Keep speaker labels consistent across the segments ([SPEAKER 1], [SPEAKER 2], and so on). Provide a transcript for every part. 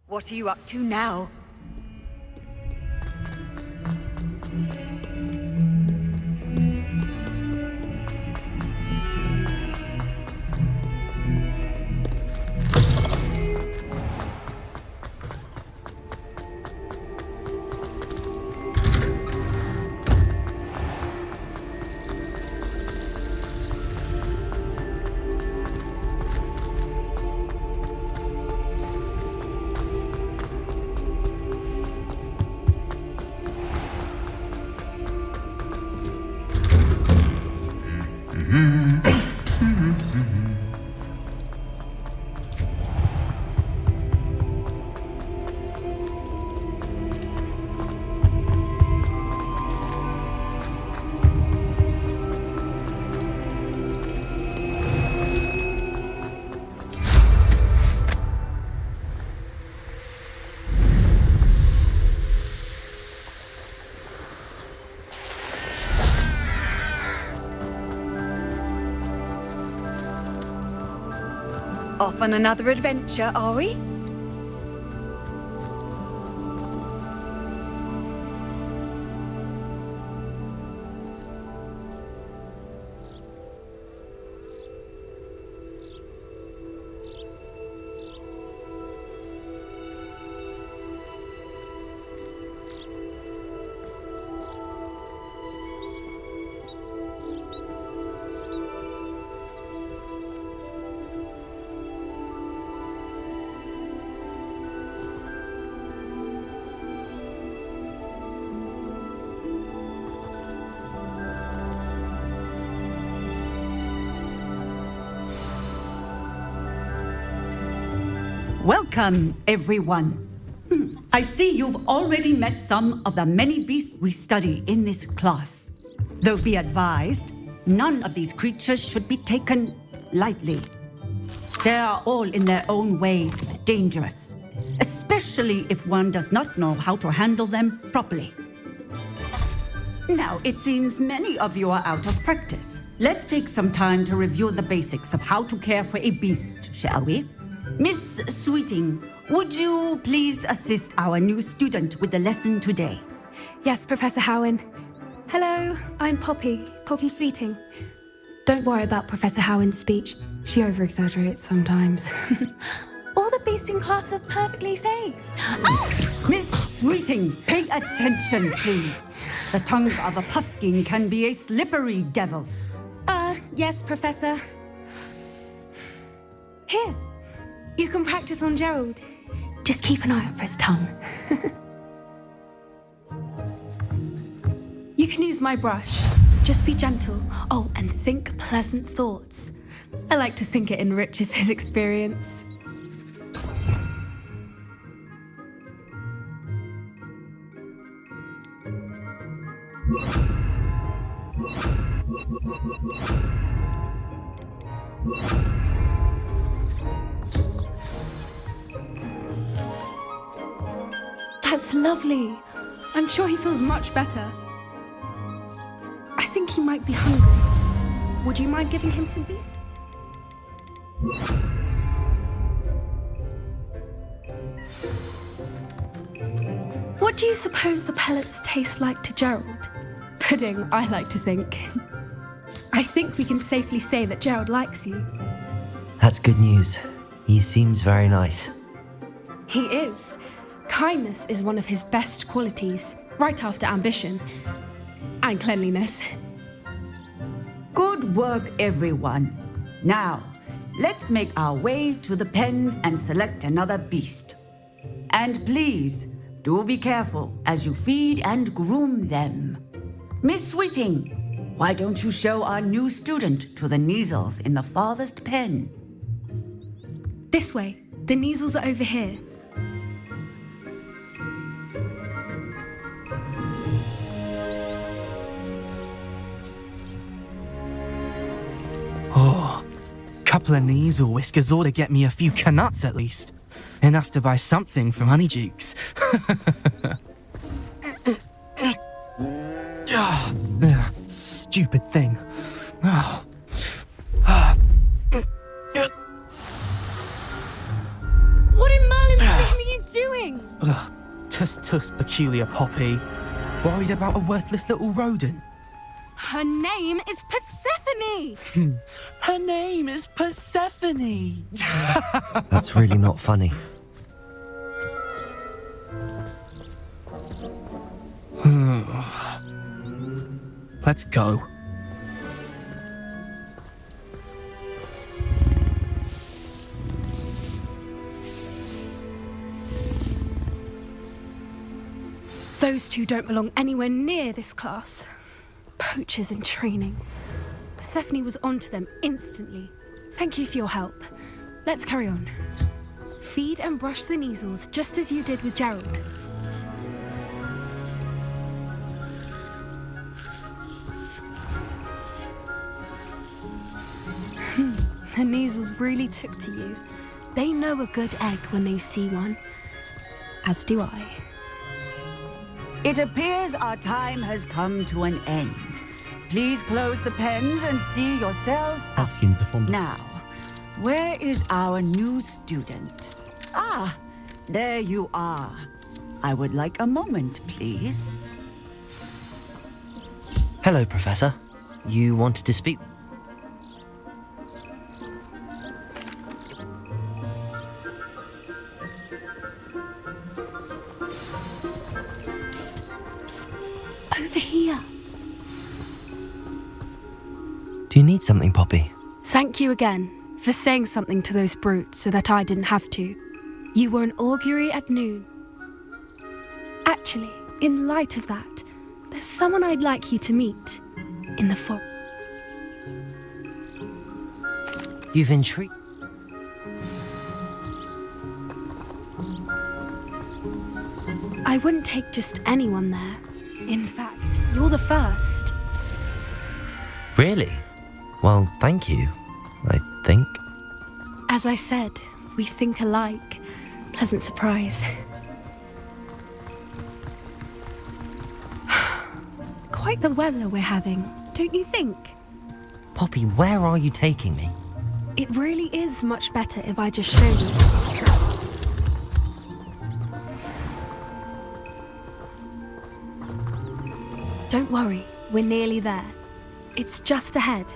[SPEAKER 1] What are you up to now? Off on another adventure, are we? Welcome, everyone. I see you've already met some of the many beasts we study in this class. Though be advised, none of these creatures should be taken lightly. They are all in their own way dangerous, especially if one does not know how to handle them properly. Now, it seems many of you are out of practice. Let's take some time to review the basics of how to care for a beast, shall we? Miss Sweeting, would you please assist our new student with the lesson today?
[SPEAKER 2] Yes, Professor Howen. Hello, I'm Poppy Sweeting. Don't worry about Professor Howen's speech. She over-exaggerates sometimes. All the beasts in class are perfectly safe. Oh!
[SPEAKER 1] Miss Sweeting, pay attention, please. The tongue of a puffskein can be a slippery devil.
[SPEAKER 2] Yes, Professor. Here, you can practice on Gerald. Just keep an eye out for his tongue. You can use my brush. Just be gentle. Oh, and think pleasant thoughts. I like to think it enriches his experience. That's lovely. I'm sure he feels much better. I think he might be hungry. Would you mind giving him some beef? What do you suppose the pellets taste like to Gerald? Pudding, I like to think. I think we can safely say that Gerald likes you.
[SPEAKER 3] That's good news. He seems very nice.
[SPEAKER 2] He is. Kindness is one of his best qualities, right after ambition and cleanliness.
[SPEAKER 1] Good work, everyone. Now, let's make our way to the pens and select another beast. And please, do be careful as you feed and groom them. Miss Sweeting, why don't you show our new student to the Neasels in the farthest pen?
[SPEAKER 2] This way. The Neasels are over here.
[SPEAKER 4] Oh, couple of Neasel whiskers ought to get me a few canuts at least. Enough to buy something from Honeydukes. Stupid thing. Oh.
[SPEAKER 2] What in Merlin's name are you doing?
[SPEAKER 4] Tuss, peculiar Poppy. Worried about a worthless little rodent?
[SPEAKER 2] Her name is Persephone!
[SPEAKER 4] Her name is Persephone!
[SPEAKER 3] That's really not funny.
[SPEAKER 4] Let's go.
[SPEAKER 2] Those two don't belong anywhere near this class. Poachers in training. Persephone was onto them instantly. Thank you for your help. Let's carry on. Feed and brush the Neasels just as you did with Gerald. The Neasels really took to you. They know a good egg when they see one. As do I.
[SPEAKER 1] It appears our time has come to an end. Please close the pens and see yourselves out.
[SPEAKER 3] Huskins are fond of.
[SPEAKER 1] Now, where is our new student? Ah, there you are. I would like a moment, please.
[SPEAKER 3] Hello, Professor. You wanted to speak?
[SPEAKER 2] Over here.
[SPEAKER 3] Do you need something, Poppy?
[SPEAKER 2] Thank you again for saying something to those brutes so that I didn't have to. You were an augury at noon. Actually, in light of that, there's someone I'd like you to meet in the fog.
[SPEAKER 3] You've intrigued.
[SPEAKER 2] I wouldn't take just anyone there. In fact, you're the first.
[SPEAKER 3] Really? Well, thank you, I think.
[SPEAKER 2] As I said, we think alike. Pleasant surprise. Quite the weather we're having, don't you think?
[SPEAKER 3] Poppy, where are you taking me?
[SPEAKER 2] It really is much better if I just show you. Don't worry, we're nearly there. It's just ahead.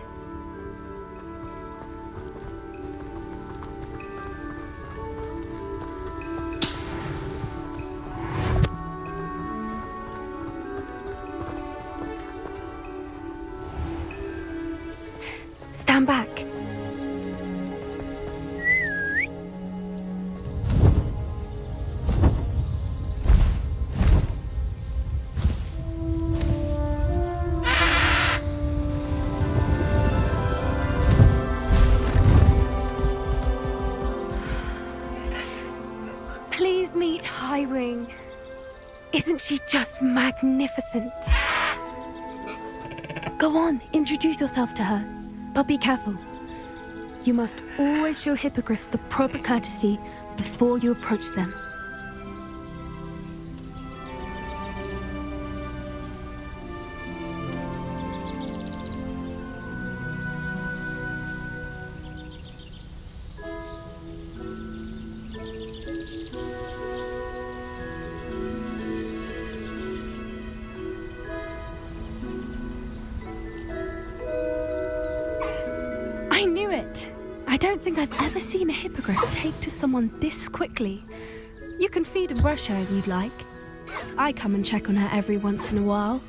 [SPEAKER 2] Stand back. Please meet Highwing. Isn't she just magnificent? Go on, introduce yourself to her. But be careful. You must always show hippogriffs the proper courtesy before you approach them. I don't think I've ever seen a hippogriff take to someone this quickly. You can feed and brush her if you'd like. I come and check on her every once in a while.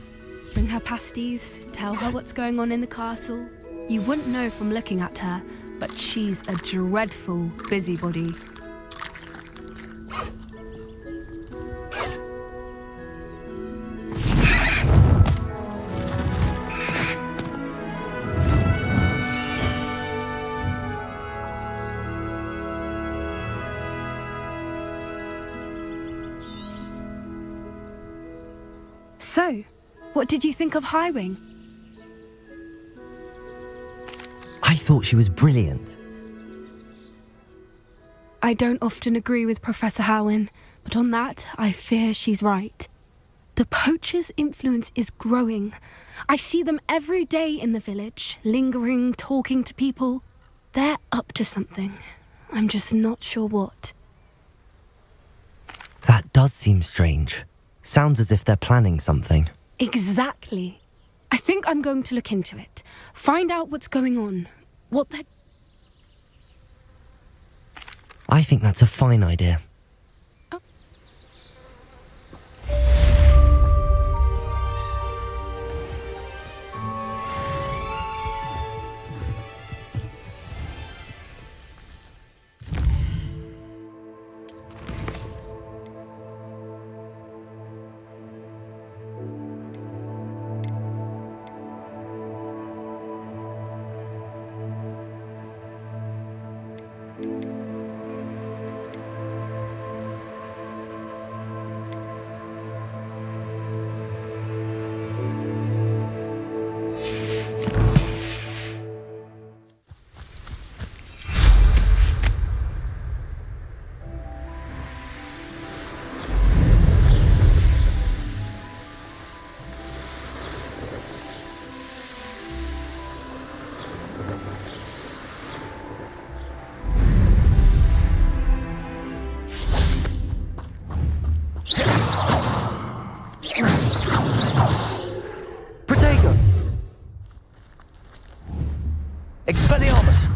[SPEAKER 2] Bring her pasties, tell her what's going on in the castle. You wouldn't know from looking at her, but she's a dreadful busybody. So, what did you think of Highwing?
[SPEAKER 3] I thought she was brilliant.
[SPEAKER 2] I don't often agree with Professor Howin, but on that, I fear she's right. The poacher's influence is growing. I see them every day in the village, lingering, talking to people. They're up to something. I'm just not sure what.
[SPEAKER 3] That does seem strange. Sounds as if they're planning something.
[SPEAKER 2] Exactly. I think I'm going to look into it. Find out what's going on. What they're...
[SPEAKER 3] I think that's a fine idea.
[SPEAKER 5] Expelliarmus!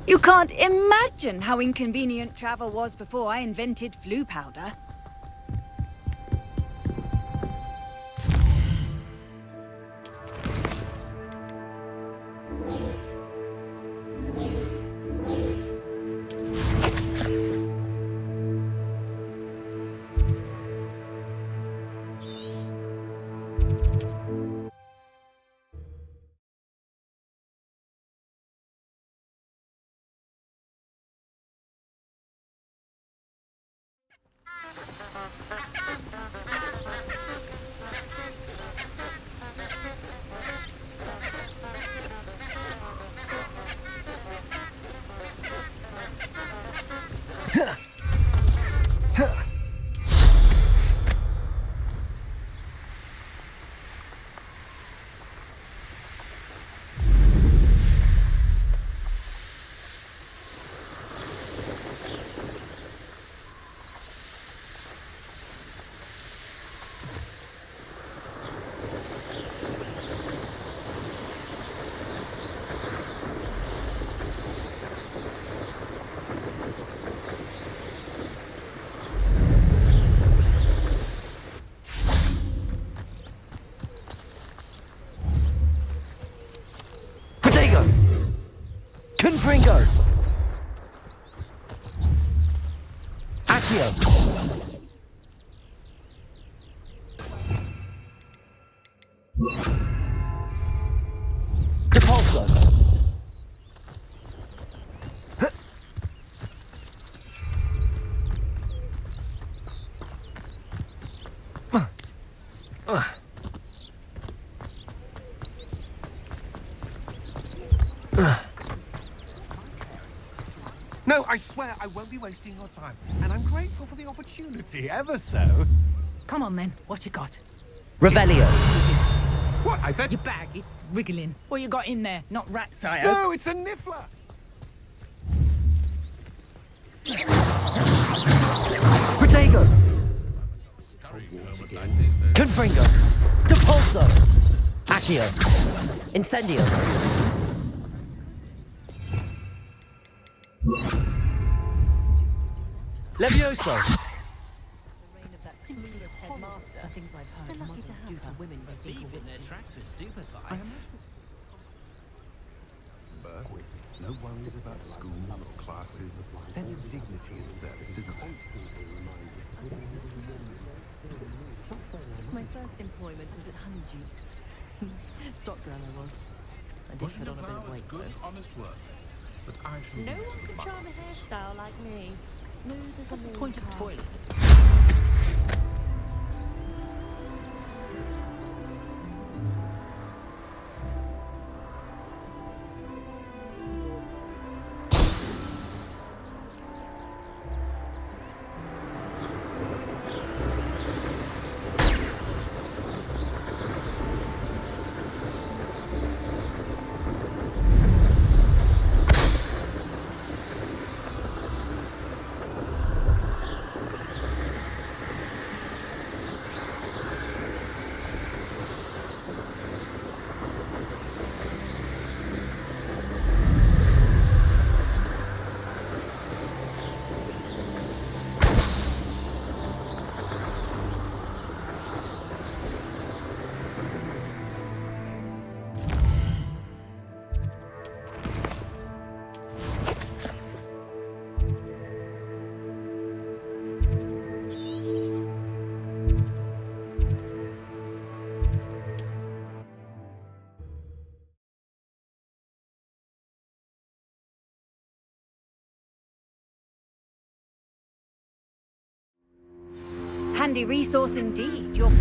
[SPEAKER 6] You can't imagine how inconvenient travel was before I invented flu powder.
[SPEAKER 3] Depulso!
[SPEAKER 5] No, I swear I won't be wasting your time. And I'm grateful for the opportunity, ever so.
[SPEAKER 7] Come on then, what you got?
[SPEAKER 3] Revelio!
[SPEAKER 5] What, I bet...
[SPEAKER 7] Your bag, it's wriggling. What you got in there? Not rats, I hope.
[SPEAKER 5] No, it's a niffler!
[SPEAKER 3] Protego! Confringo! Depulso! Accio! Incendio! Levioso!
[SPEAKER 5] No worries about school or classes. There's a dignity in service, isn't there?
[SPEAKER 8] My first employment was at Honeyduke's. Stock girl I was. I did put on a bit of weight,
[SPEAKER 5] good,
[SPEAKER 8] though.
[SPEAKER 5] honest work. But I should...
[SPEAKER 8] No one could charm a hairstyle like me. Smooth as a
[SPEAKER 7] What's the
[SPEAKER 8] moon
[SPEAKER 7] point of
[SPEAKER 8] calf.
[SPEAKER 7] toilet?
[SPEAKER 6] Handy resource indeed, your...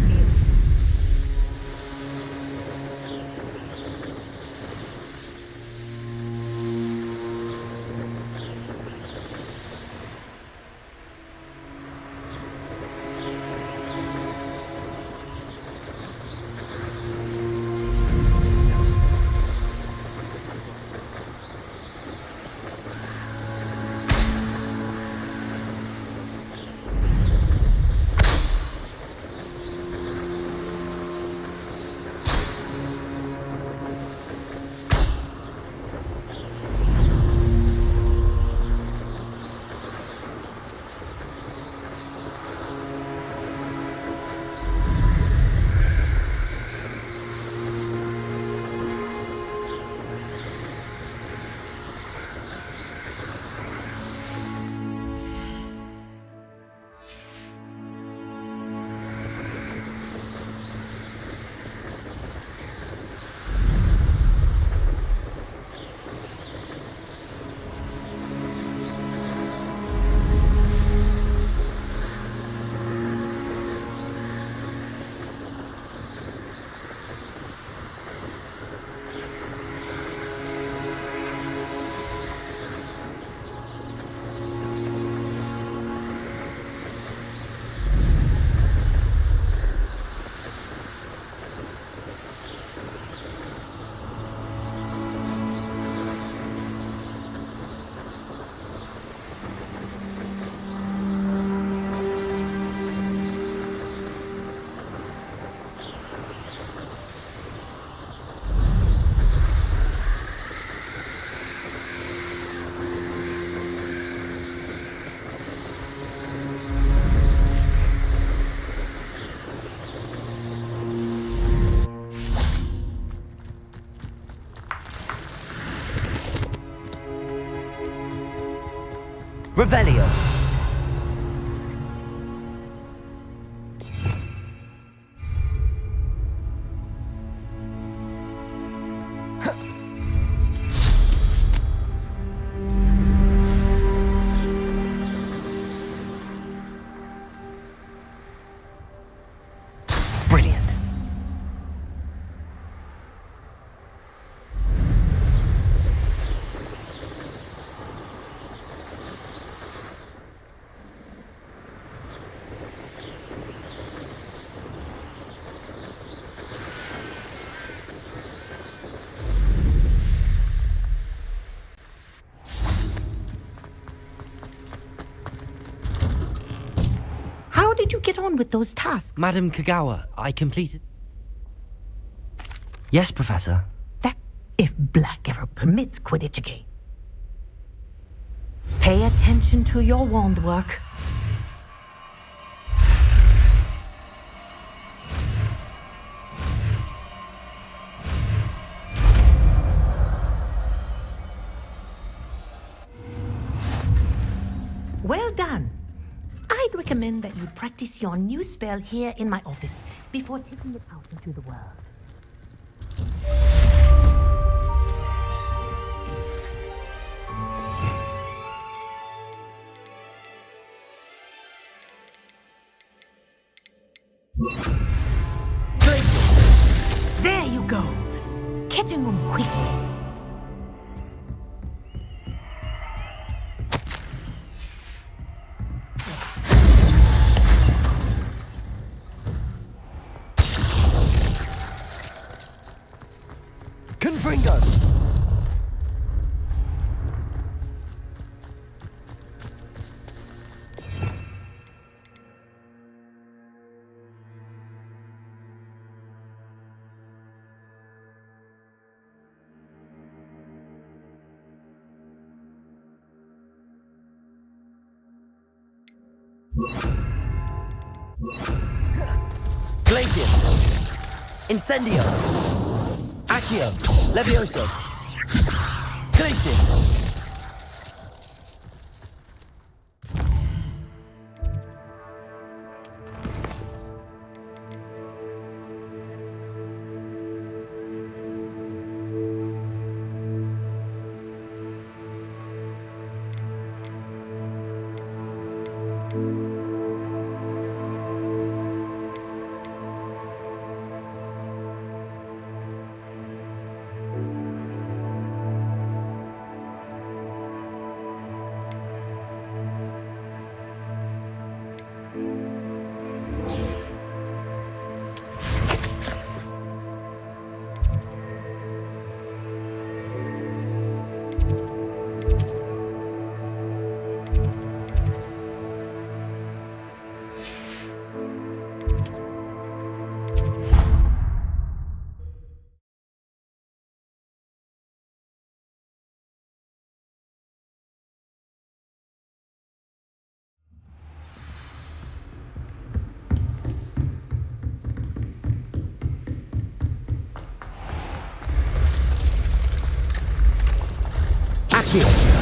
[SPEAKER 3] Revelio!
[SPEAKER 9] you get on with those tasks?
[SPEAKER 3] Madam Kagawa, I completed... Yes, Professor.
[SPEAKER 9] That if Black ever permits Quidditch again. Pay attention to your wand work. Well done. I'd recommend that you practice your new spell here in my office before taking it out into the world. Gracious. There you go. Catching them quickly.
[SPEAKER 3] Confringo! Glacius! Incendio! Accio! Levioso! Glacius! Accio!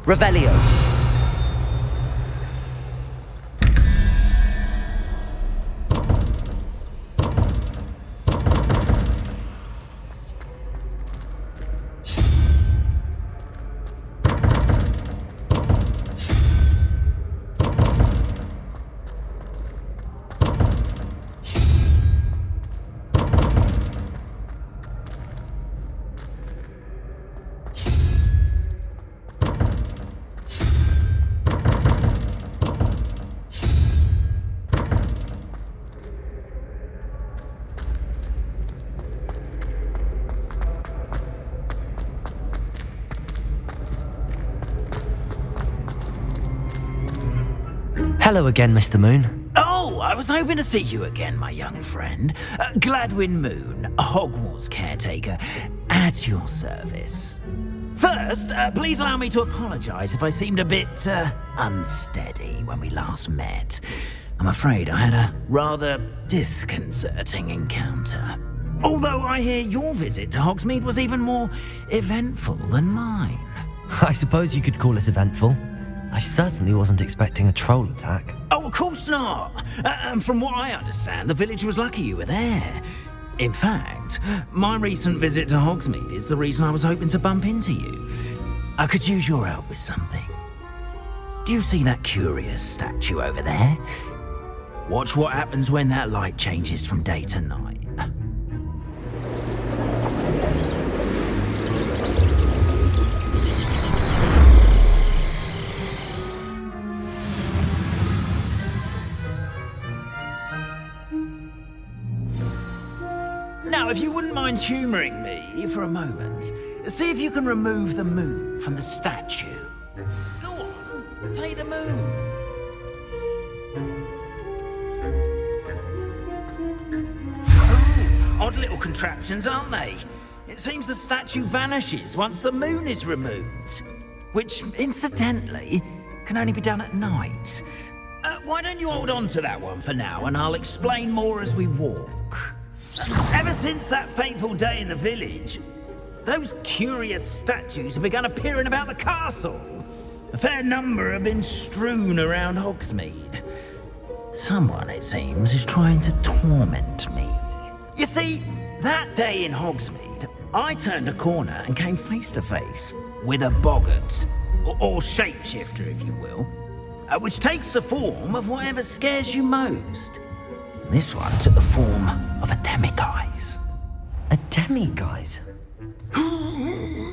[SPEAKER 3] Revelio! Hello again, Mr. Moon.
[SPEAKER 10] Oh, I was hoping to see you again, my young friend. Gladwin Moon, Hogwarts caretaker, at your service. First, please allow me to apologise if I seemed a bit unsteady when we last met. I'm afraid I had a rather disconcerting encounter. Although I hear your visit to Hogsmeade was even more eventful than mine.
[SPEAKER 3] I suppose you could call it eventful. I certainly wasn't expecting a troll attack.
[SPEAKER 10] Oh, of course not. And from what I understand, the village was lucky you were there. In fact, my recent visit to Hogsmeade is the reason I was hoping to bump into you. I could use your help with something. Do you see that curious statue over there? Watch what happens when that light changes from day to night. Now, if you wouldn't mind humouring me for a moment, see if you can remove the moon from the statue. Go on, take the moon. Odd little contraptions, aren't they? It seems the statue vanishes once the moon is removed. Which, incidentally, can only be done at night. Why don't you hold on to that one for now, and I'll explain more as we walk. Ever since that fateful day in the village, those curious statues have begun appearing about the castle. A fair number have been strewn around Hogsmeade. Someone, it seems, is trying to torment me. You see, that day in Hogsmeade, I turned a corner and came face to face with a boggart, or shapeshifter, if you will, which takes the form of whatever scares you most. This one took the form of a demiguise.
[SPEAKER 3] A demiguise?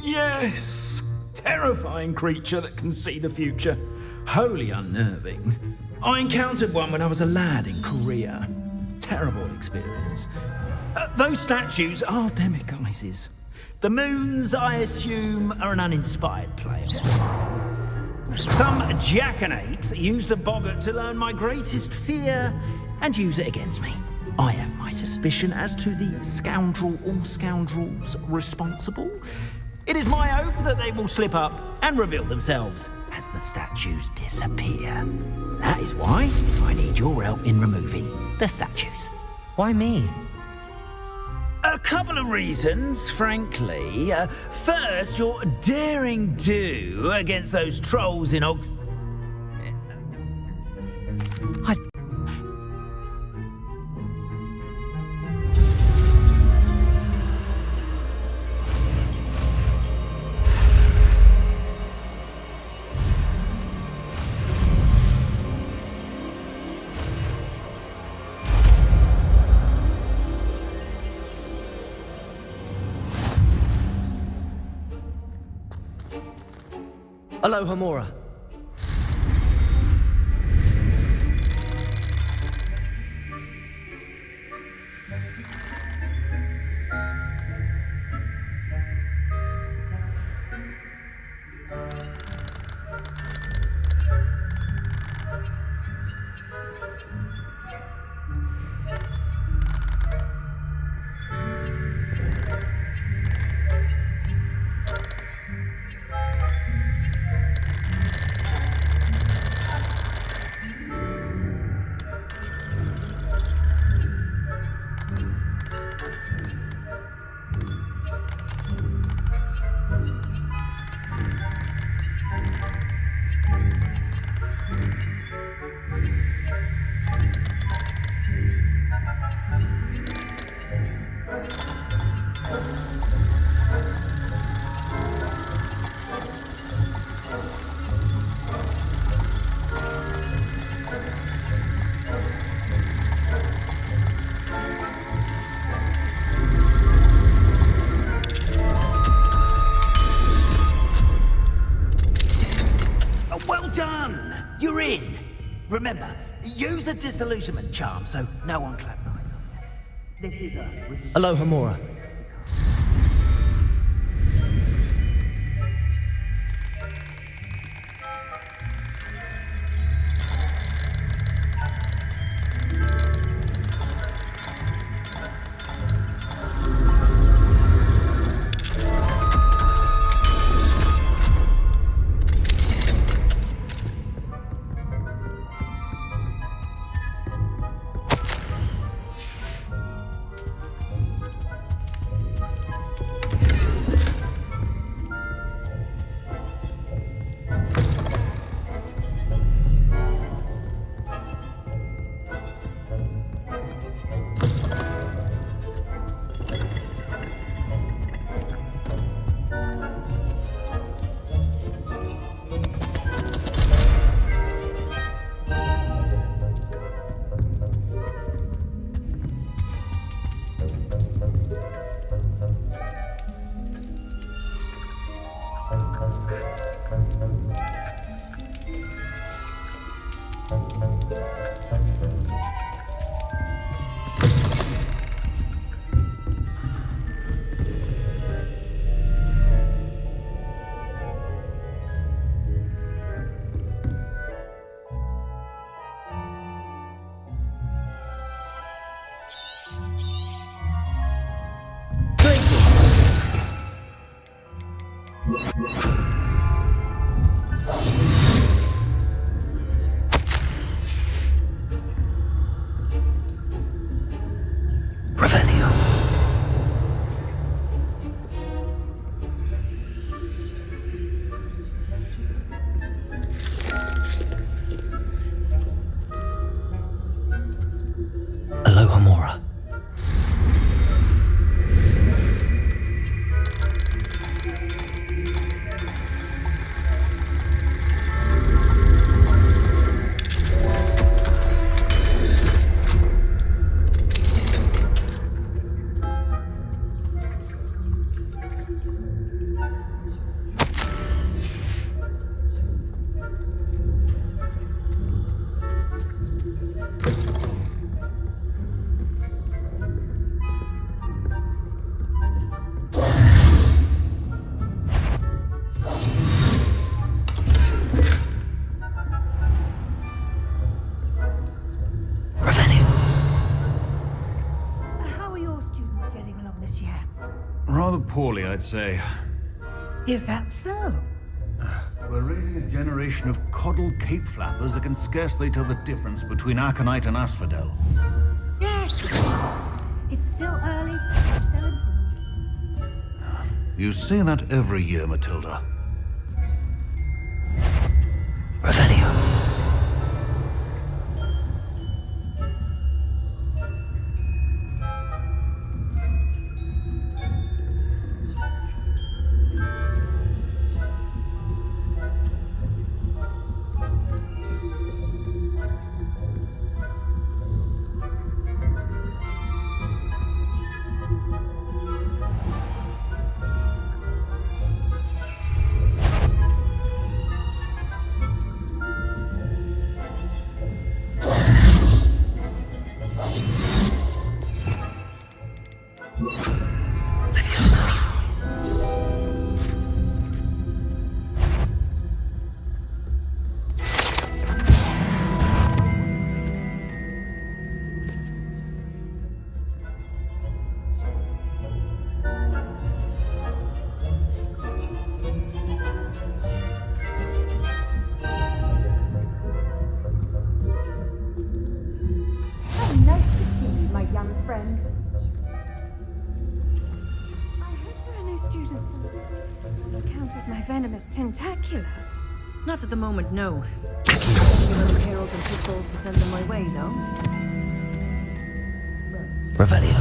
[SPEAKER 10] Yes! Terrifying creature that can see the future. Wholly unnerving. I encountered one when I was a lad in Korea. Terrible experience. Those statues are demiguises. The moons, I assume, are an uninspired play on them. Some jackanapes used a boggart to learn my greatest fear and use it against me. I have my suspicion as to the scoundrel or scoundrels responsible. It is my hope that they will slip up and reveal themselves as the statues disappear. That is why I need your help in removing the statues.
[SPEAKER 3] Why me?
[SPEAKER 10] A couple of reasons, frankly. First, your daring do against those trolls in
[SPEAKER 3] Aloha, Mora. You're in. Remember, use a disillusionment charm so no one clap either. This is Aloha, Mora.
[SPEAKER 11] poorly, I'd say.
[SPEAKER 7] Is that so?
[SPEAKER 11] We're raising a generation of coddled cape flappers that can scarcely tell the difference between aconite and asphodel.
[SPEAKER 7] Yes. It's still early. Still improved.
[SPEAKER 11] You say that every year, Matilda.
[SPEAKER 10] Revelio.
[SPEAKER 8] Tentacular? Not at the moment, no. Little heralds and pitfalls to send them my way, though.
[SPEAKER 10] Revelio.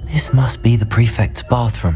[SPEAKER 10] This must be the prefect's bathroom.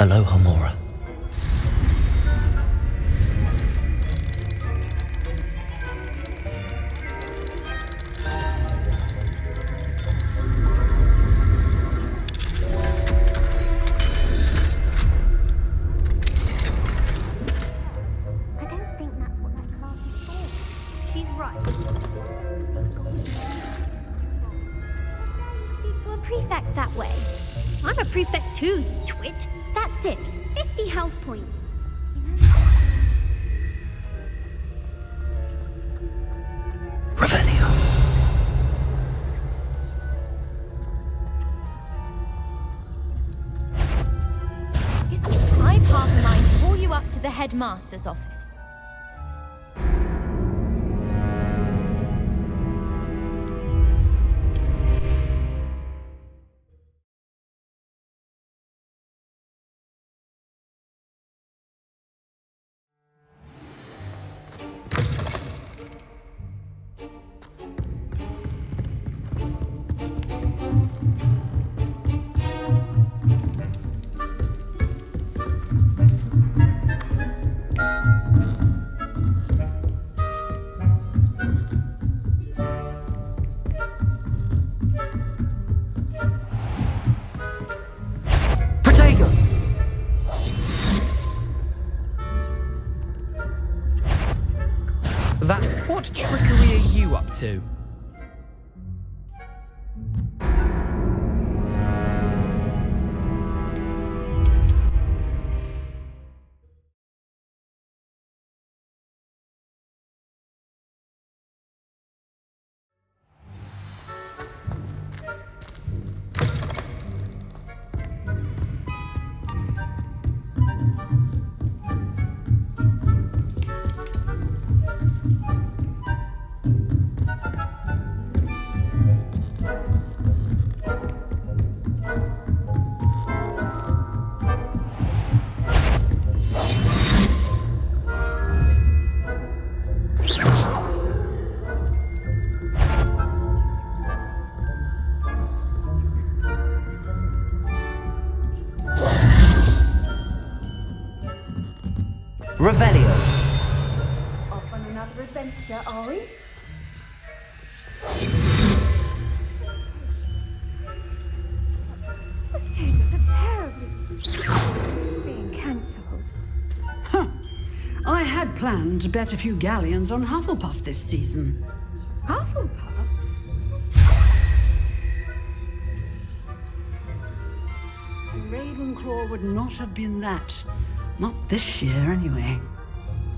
[SPEAKER 10] Aloha, Mora.
[SPEAKER 12] I'm a prefect too, you twit. That's it. 50 house points.
[SPEAKER 4] Revelio.
[SPEAKER 12] I've half a mind to call you up to the headmaster's office.
[SPEAKER 13] What trickery are you up to?
[SPEAKER 10] Revelio.
[SPEAKER 7] Off on another adventure, are we? The students are terribly being cancelled.
[SPEAKER 14] Huh. I had planned to bet a few galleons on Hufflepuff this season.
[SPEAKER 7] Hufflepuff?
[SPEAKER 14] Ravenclaw would not have been that. Not this year, anyway.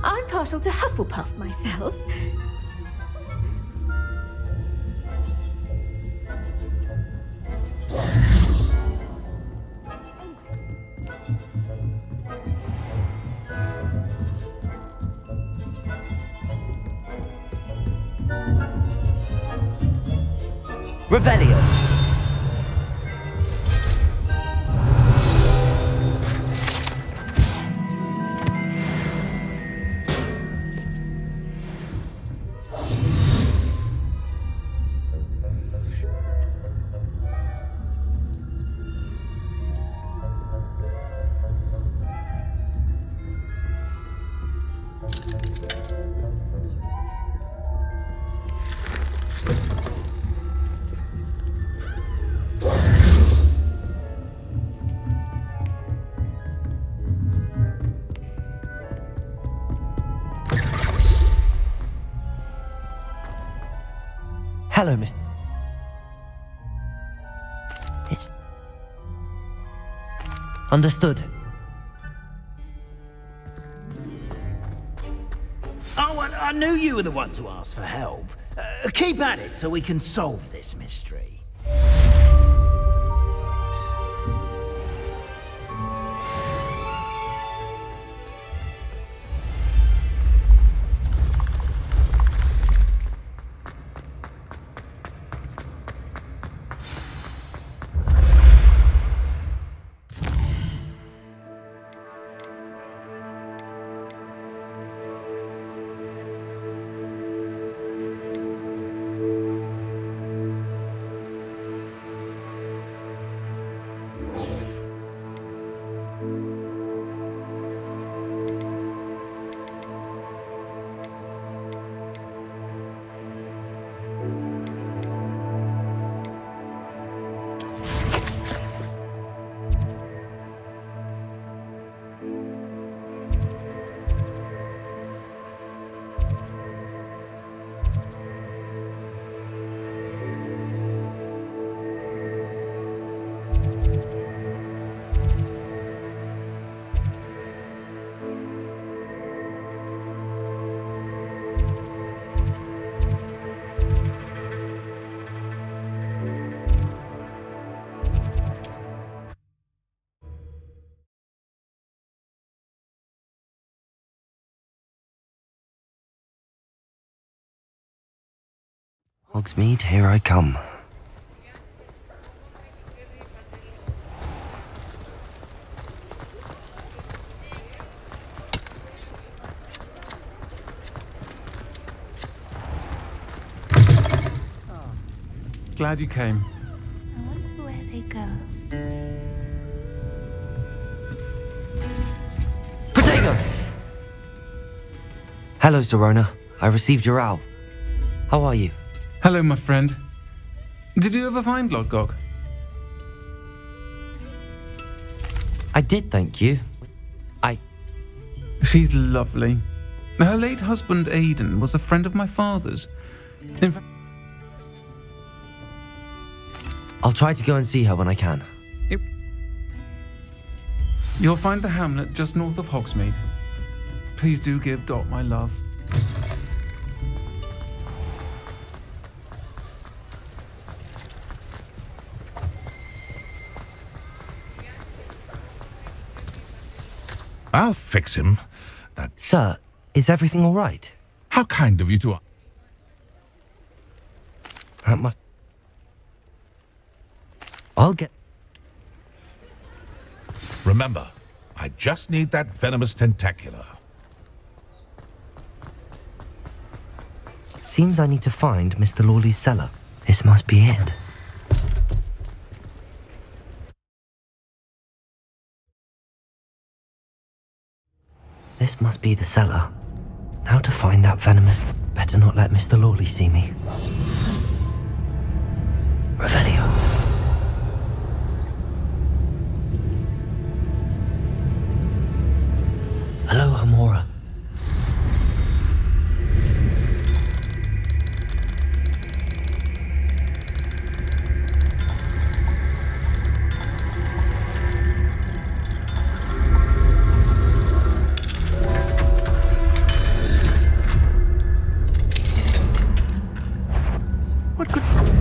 [SPEAKER 7] I'm partial to Hufflepuff myself.
[SPEAKER 10] Revelio.
[SPEAKER 13] Hello, Miss.
[SPEAKER 10] It's understood. Oh, I knew you were the one to ask for help. Keep at it so we can solve this mystery.
[SPEAKER 15] Hogsmeade, here I come.
[SPEAKER 13] Glad you came.
[SPEAKER 12] I wonder where they go.
[SPEAKER 15] Protego! Hello, Serona. I received your owl. How are you?
[SPEAKER 13] Hello, my friend. Did you ever find Lodgok?
[SPEAKER 15] I did, thank you.
[SPEAKER 13] She's lovely. Her late husband, Aidan, was a friend of my father's. In fact,
[SPEAKER 15] I'll try to go and see her when I can.
[SPEAKER 13] You'll find the hamlet just north of Hogsmeade. Please do give Dot my love.
[SPEAKER 16] I'll fix him.
[SPEAKER 15] Sir, is everything all right?
[SPEAKER 16] How kind of you to...
[SPEAKER 15] That must... I'll get...
[SPEAKER 16] Remember, I just need that venomous tentacular.
[SPEAKER 15] Seems I need to find Mr. Lawley's cellar. This must be it. This must be the cellar. Now to find that venomous... Better not let Mr. Lawley see me. Revelio. Hello, Hamora.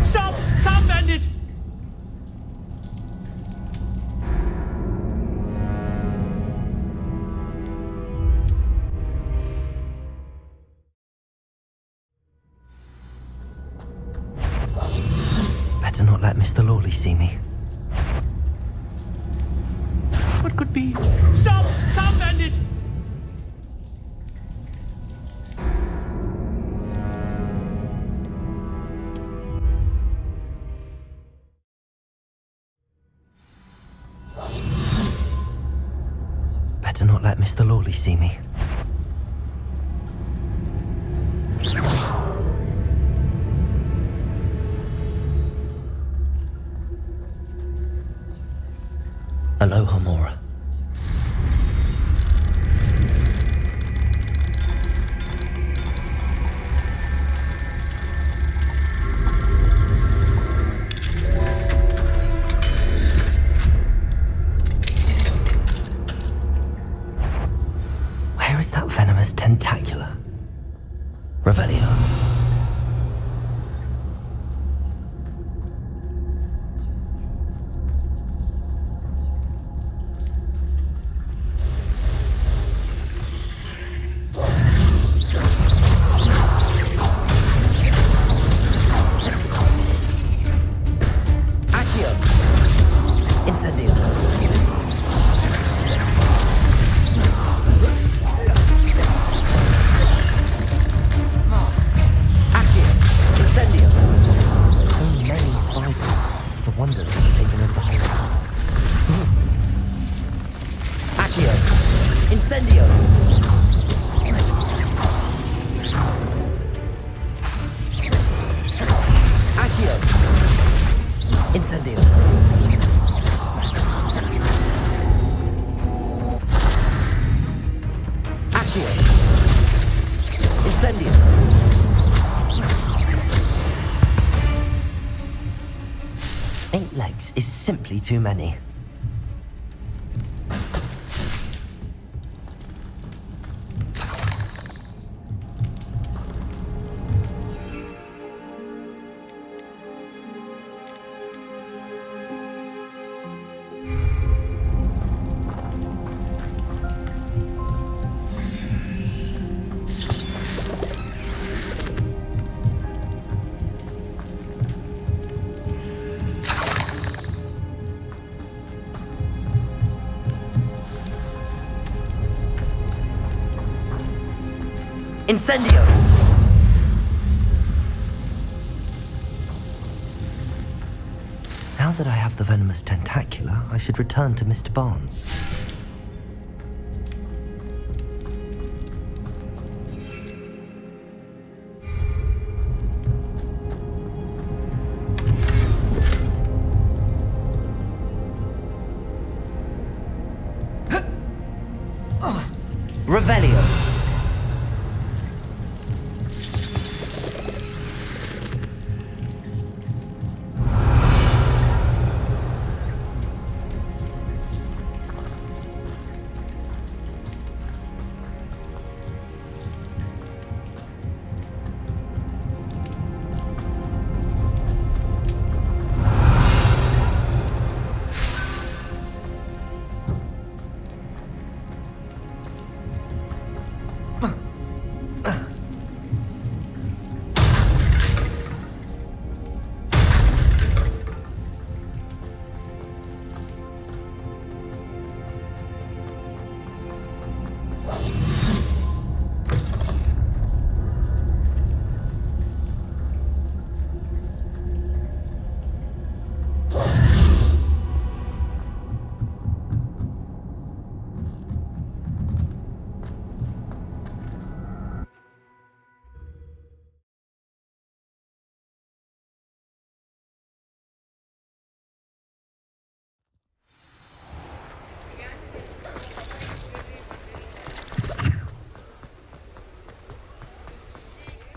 [SPEAKER 3] Stop! Stop, bandit!
[SPEAKER 15] Better not let Mr. Lawley see me.
[SPEAKER 3] What could be? Stop! Stop, bandit!
[SPEAKER 15] Better not let Mr. Lawley see me. Hello, Hamora. Where is that venomous tentacular? Revelio. Is simply too many. Incendio! Now that I have the venomous tentacula, I should return to Mr. Barnes. Revelio.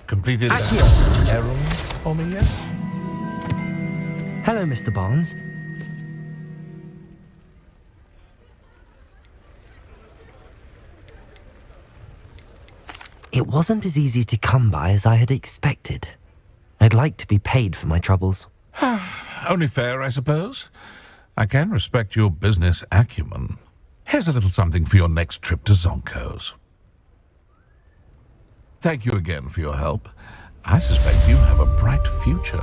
[SPEAKER 16] Completed that errand for me yet?
[SPEAKER 15] Hello, Mr. Barnes. It wasn't as easy to come by as I had expected. I'd like to be paid for my troubles.
[SPEAKER 16] Only fair, I suppose. I can respect your business acumen. Here's a little something for your next trip to Zonko's. Thank you again for your help. I suspect you have a bright future.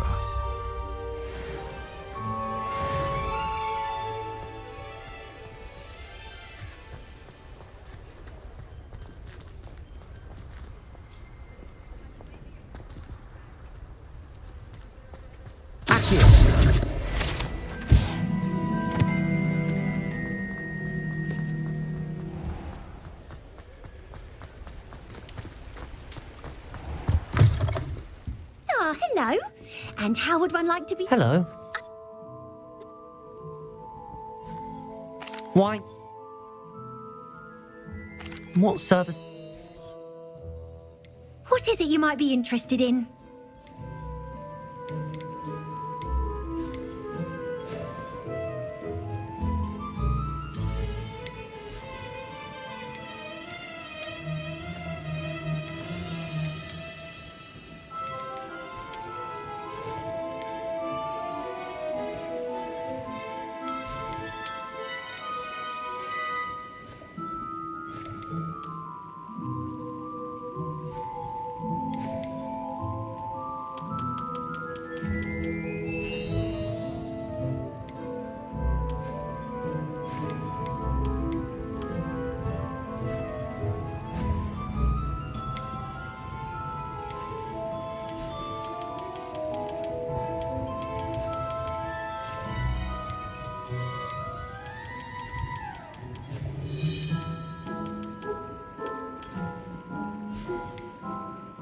[SPEAKER 12] Ah, hello. And how would one like to be...
[SPEAKER 15] Hello. Why? What service?
[SPEAKER 12] What is it you might be interested in?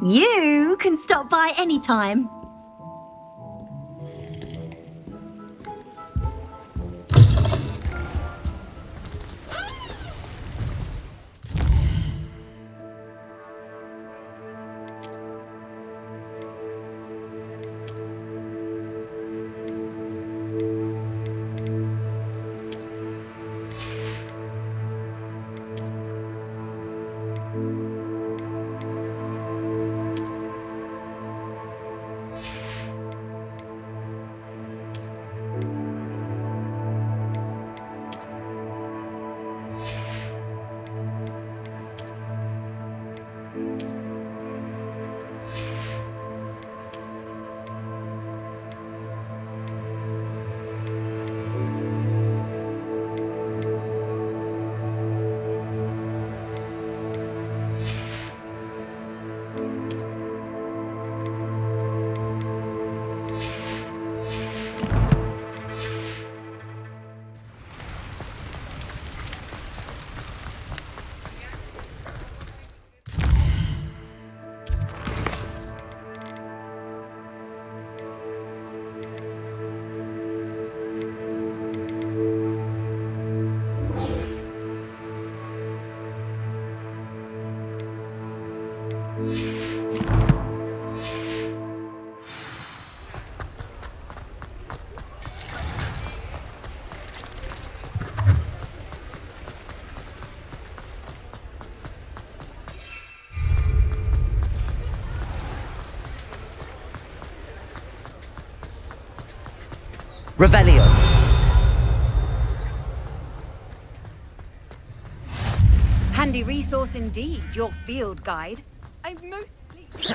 [SPEAKER 12] You can stop by any time.
[SPEAKER 15] Revelio.
[SPEAKER 6] Handy resource indeed, your field guide. I'm most pleased.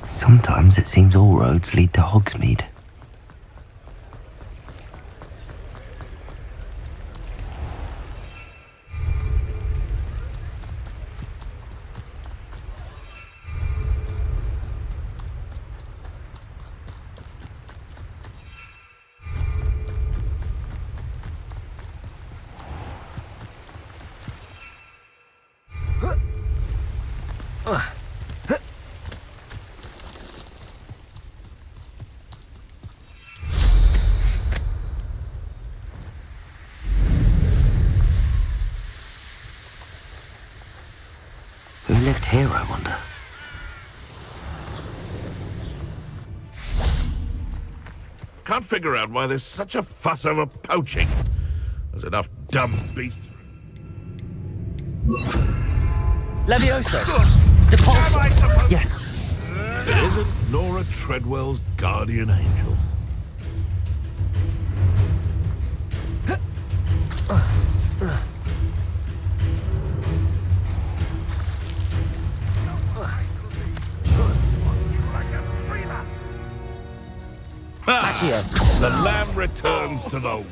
[SPEAKER 15] Sometimes it seems all roads lead to Hogsmeade. Who lived here, I wonder?
[SPEAKER 16] Can't figure out why there's such a fuss over poaching. There's enough dumb beasts.
[SPEAKER 15] Levioso! Depulso! Yes.
[SPEAKER 16] It isn't Nora Treadwell's guardian angel. The lamb returns to the wood.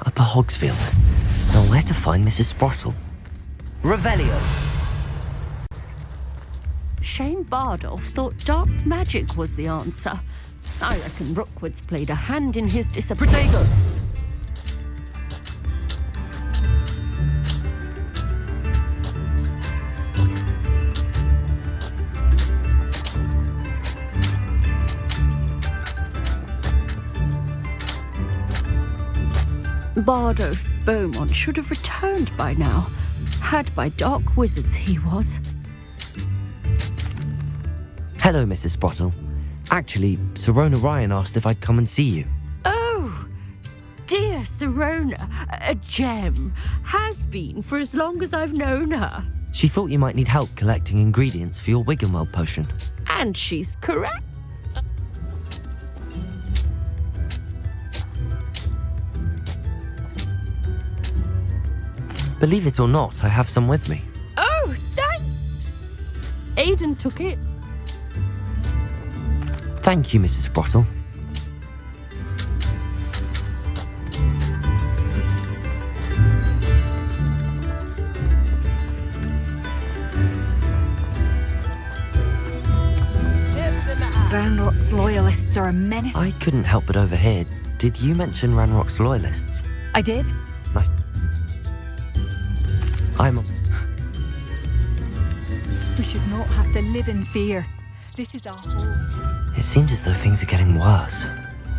[SPEAKER 15] Upper Hogsfield. Now where to find Mrs. Sprottle? Revelio!
[SPEAKER 17] Shane Bardolph thought dark magic was the answer. I reckon Rookwood's played a hand in his disapproval. Bardolph Beaumont should have returned by now. Had by dark wizards he was.
[SPEAKER 15] Hello, Mrs. Sprottle. Actually, Sirona Ryan asked if I'd come and see you.
[SPEAKER 17] Oh, dear Sirona, a gem. Has been for as long as I've known her.
[SPEAKER 15] She thought you might need help collecting ingredients for your Wiggenweld potion.
[SPEAKER 17] And she's correct.
[SPEAKER 15] Believe it or not, I have some with me.
[SPEAKER 17] Oh, thanks. Aiden took it.
[SPEAKER 15] Thank you, Mrs. Brottle.
[SPEAKER 6] Ranrock's loyalists are a menace.
[SPEAKER 15] I couldn't help but overhear. Did you mention Ranrock's loyalists?
[SPEAKER 6] I did.
[SPEAKER 15] Nice.
[SPEAKER 6] We should not have to live in fear. This is our home.
[SPEAKER 15] It seems as though things are getting worse.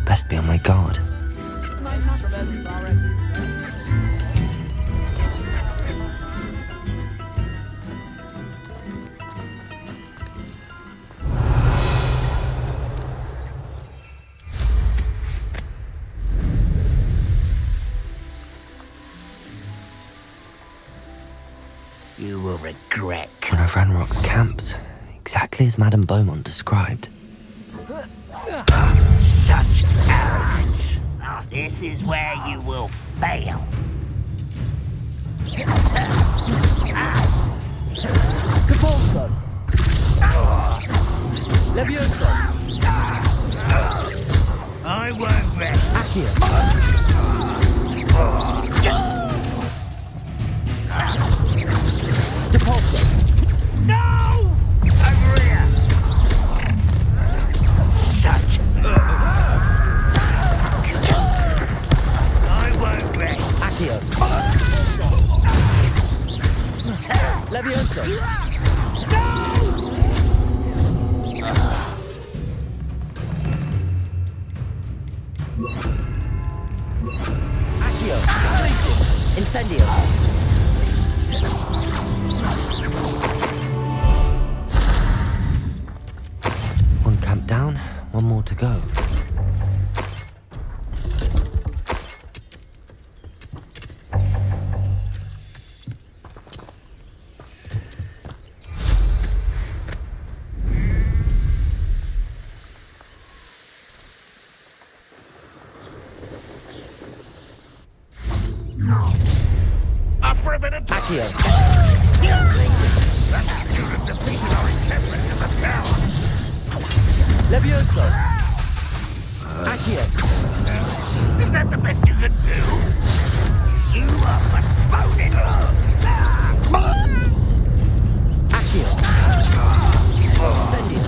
[SPEAKER 15] Best be on my guard.
[SPEAKER 3] You will regret.
[SPEAKER 15] One of Ranrock's camps, exactly as Madame Beaumont described.
[SPEAKER 3] Such arrogance. This is where you will fail.
[SPEAKER 18] Capolso! Levioso!
[SPEAKER 3] I won't rest.
[SPEAKER 18] Accio! Depulso!
[SPEAKER 3] No! Over here! Such... I won't rest.
[SPEAKER 18] Accio! Levioso! Accio! Places! Incendio!
[SPEAKER 15] One camp down, one more to go.
[SPEAKER 3] Up for a bit of
[SPEAKER 18] Accio!
[SPEAKER 3] That student defeated our encampment in the tower.
[SPEAKER 18] Levioso! Accio!
[SPEAKER 3] Is that the best you can do? You are postponing.
[SPEAKER 18] Accio! Incendio!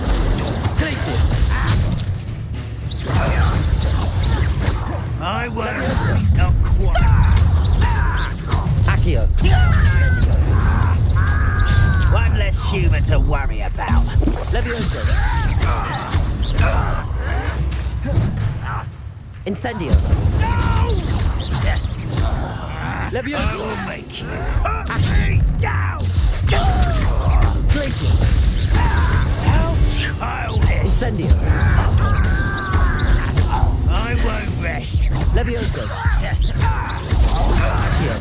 [SPEAKER 18] Glacius!
[SPEAKER 3] I won't. Not quite.
[SPEAKER 18] Accio!
[SPEAKER 3] One less human to worry about.
[SPEAKER 18] Levioso! Incendio! Levioso!
[SPEAKER 3] I will make you put me down.
[SPEAKER 18] Glacius!
[SPEAKER 3] How childish.
[SPEAKER 18] Incendio!
[SPEAKER 3] I won't rest.
[SPEAKER 18] Levioso! Accio!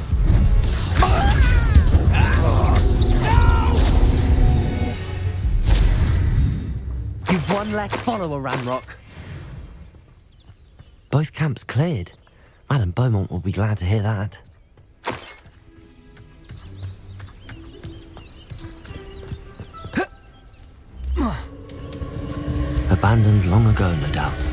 [SPEAKER 18] You've one less follower, Ranrock.
[SPEAKER 15] Both camps cleared. Madame Beaumont will be glad to hear that. Abandoned long ago, no doubt.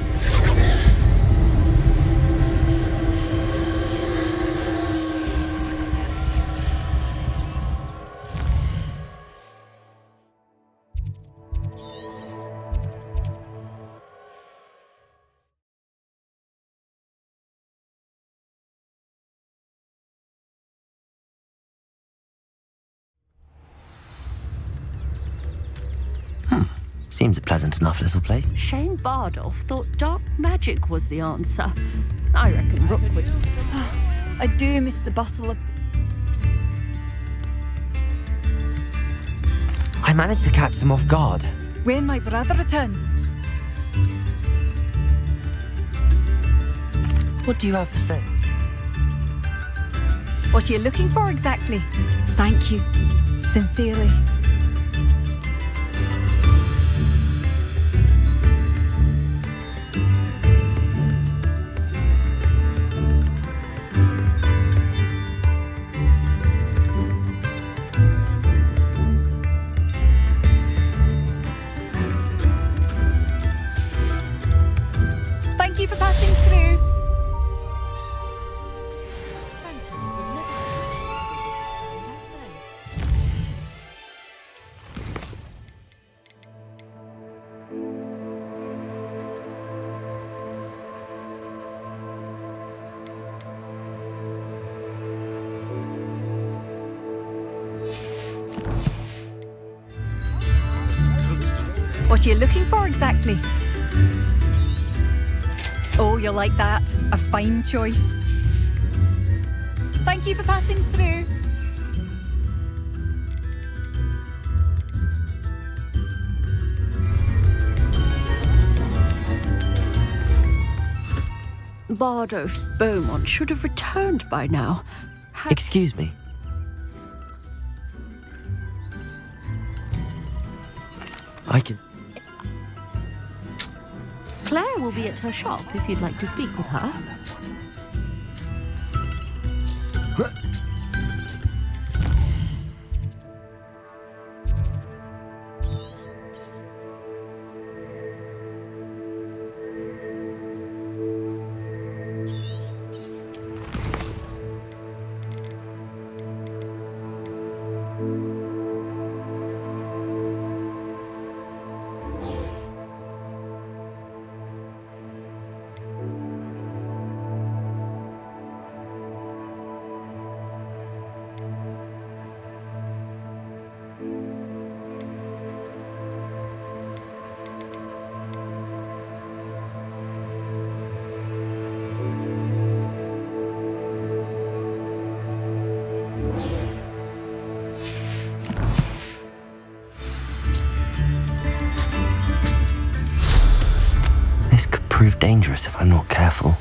[SPEAKER 15] Seems a pleasant enough little place.
[SPEAKER 17] Shane Bardolph thought dark magic was the answer. I reckon Rookwood's...
[SPEAKER 6] I do miss the bustle of...
[SPEAKER 15] I managed to catch them off guard.
[SPEAKER 6] When my brother returns.
[SPEAKER 15] What do you have for sale?
[SPEAKER 6] What are you looking for exactly? Thank you. Sincerely. gift you're looking for exactly? Oh, you'll like that. A fine choice. Thank you for passing through.
[SPEAKER 17] Bardolph Beaumont should have returned by now.
[SPEAKER 15] Excuse me. I can...
[SPEAKER 17] Claire will be at her shop if you'd like to speak with her.
[SPEAKER 15] This could prove dangerous if I'm not careful.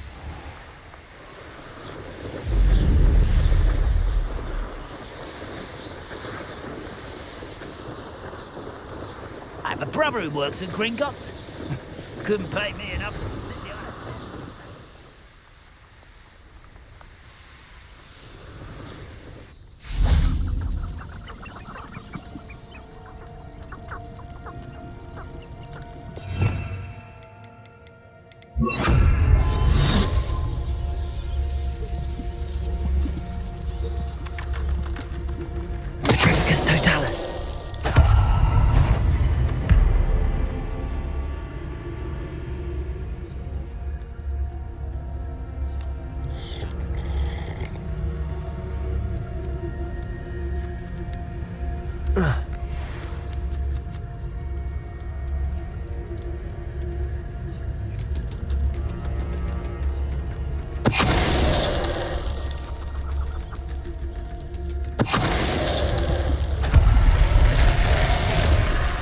[SPEAKER 3] I have a brother who works at Gringotts. Couldn't pay me enough.
[SPEAKER 15] Totalis.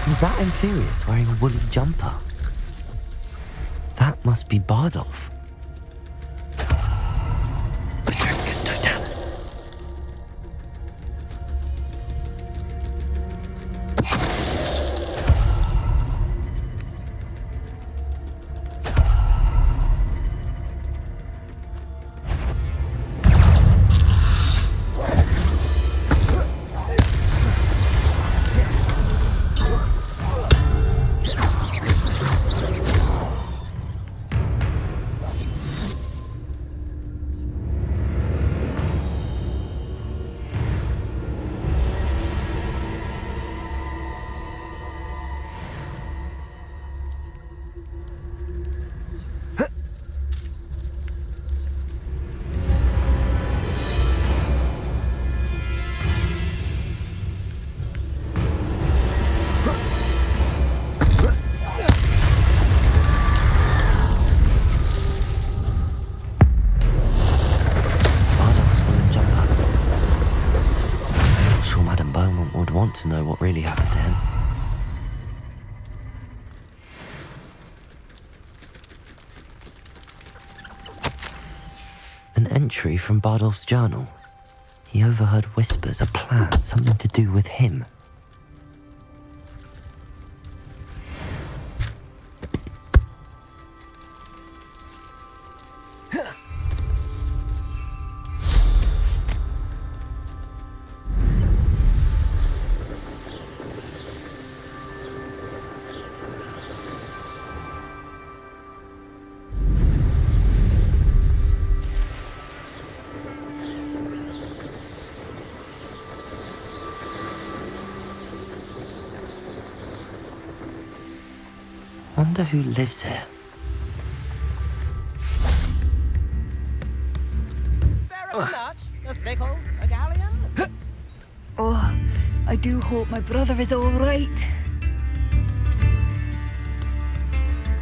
[SPEAKER 15] Is that Inferius wearing a woolly jumper? That must be Bardolph. Petrificus Totalis. To know what really happened to him. An entry from Bardolph's journal. He overheard whispers, a plan, something to do with him. Wonder who lives here.
[SPEAKER 19] A sickle, a galleon?
[SPEAKER 6] Oh, I do hope my brother is all right.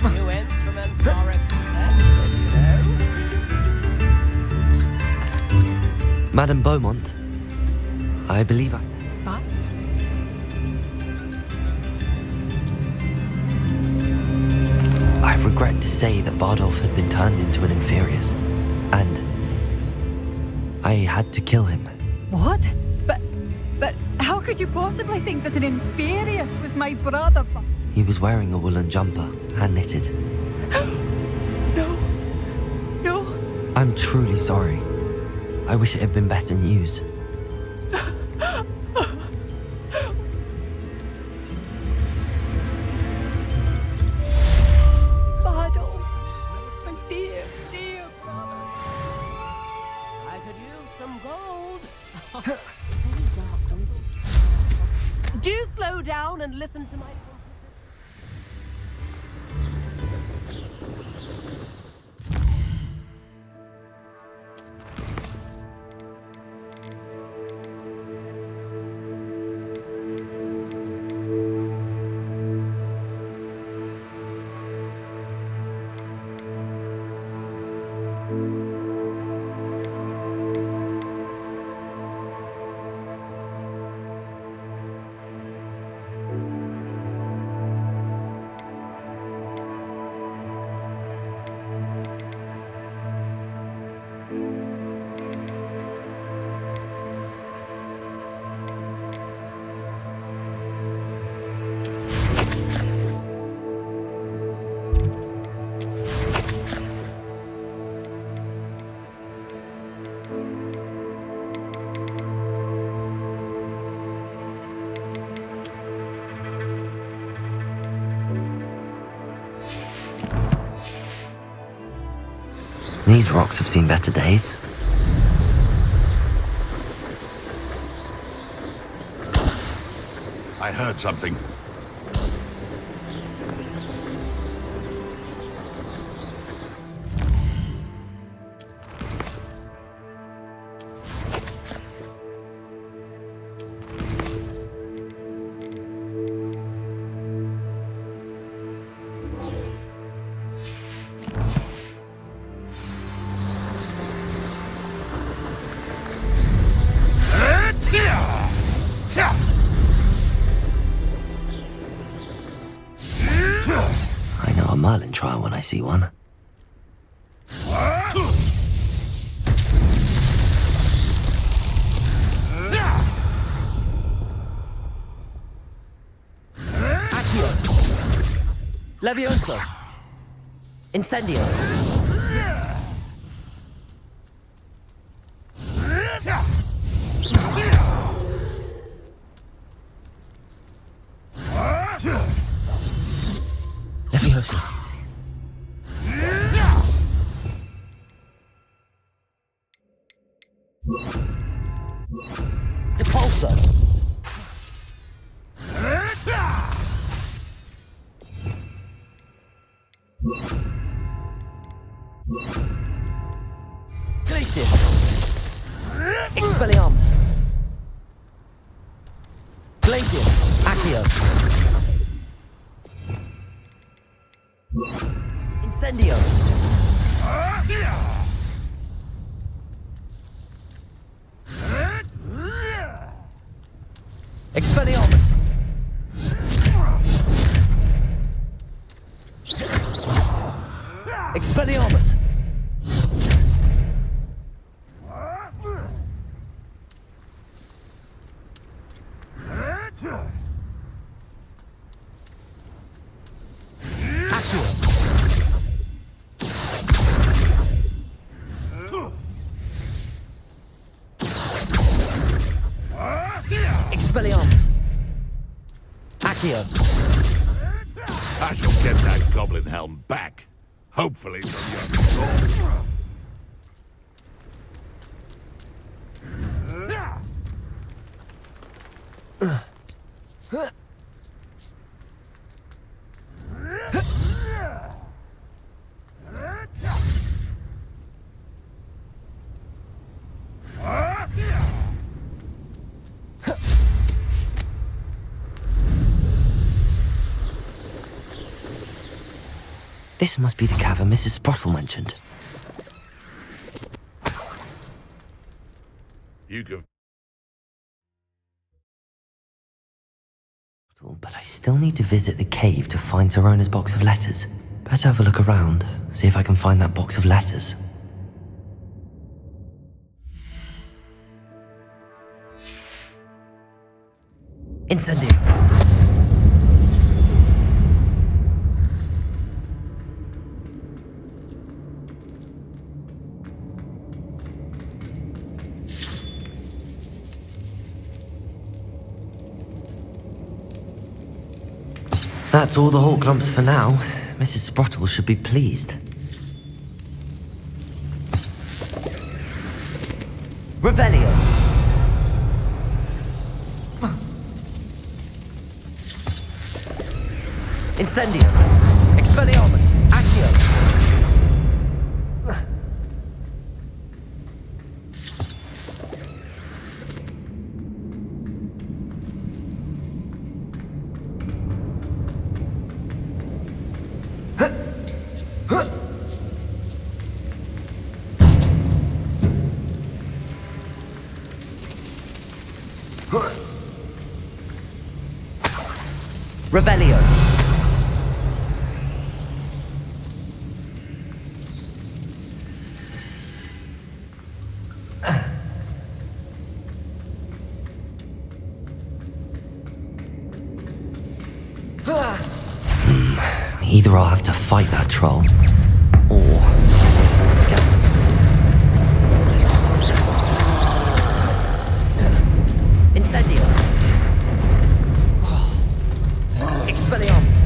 [SPEAKER 19] New instruments are expensive, you know.
[SPEAKER 15] Madame Beaumont, I believe I regret to say that Bardolph had been turned into an Inferius, and I had to kill him.
[SPEAKER 6] What? But how could you possibly think that an Inferius was my brother?
[SPEAKER 15] He was wearing a woolen jumper, hand-knitted.
[SPEAKER 6] No.
[SPEAKER 15] I'm truly sorry. I wish it had been better news.
[SPEAKER 19] Bardolph, my dear brother. I could use some gold. Do slow down and listen to my...
[SPEAKER 15] These rocks have seen better days.
[SPEAKER 16] I heard something.
[SPEAKER 15] I know a Merlin trial when I see one.
[SPEAKER 18] Accio. Levioso. Incendio.
[SPEAKER 15] Levioso.
[SPEAKER 18] Depulso. Glacius. Expelliarmus. Glacius. Accio. Incendio. Expelliarmus. Expelliarmus. Accio. Expelliarmus. Accio.
[SPEAKER 16] I shall get that goblin helm back. Hopefully from your soul.
[SPEAKER 15] This must be the cavern Mrs. Sprottle mentioned.
[SPEAKER 16] You go.
[SPEAKER 15] But I still need to visit the cave to find Zerona's box of letters. Better have a look around, see if I can find that box of letters. Incendio! That's all the Hawk lumps for now. Mrs. Sprottle should be pleased. Revelio! Incendio! Expelliarmus! Accio! Revelio! Either I'll have to fight that troll, or avoid it altogether. Incendio! Expelliarmus!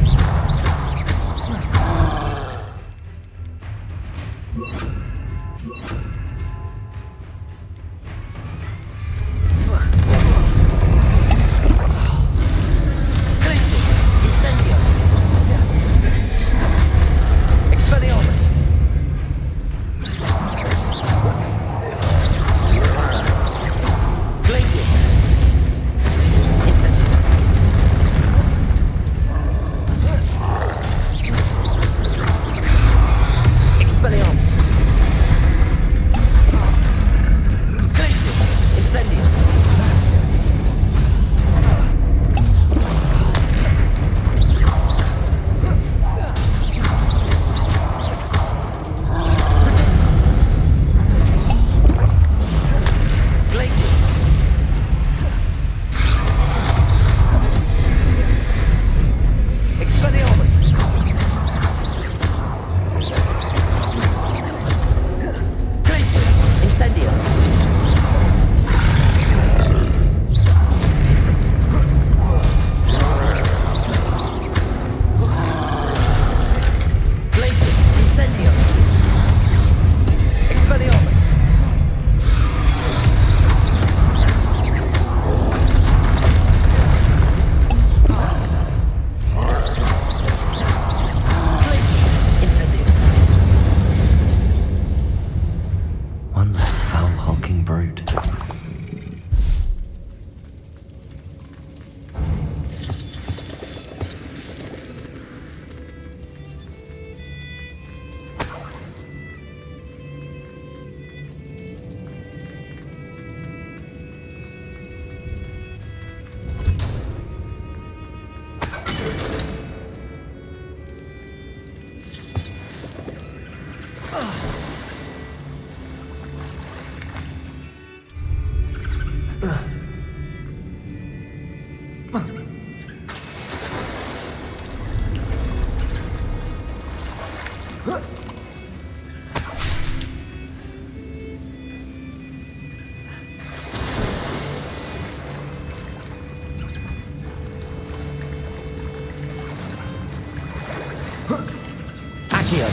[SPEAKER 15] Accio!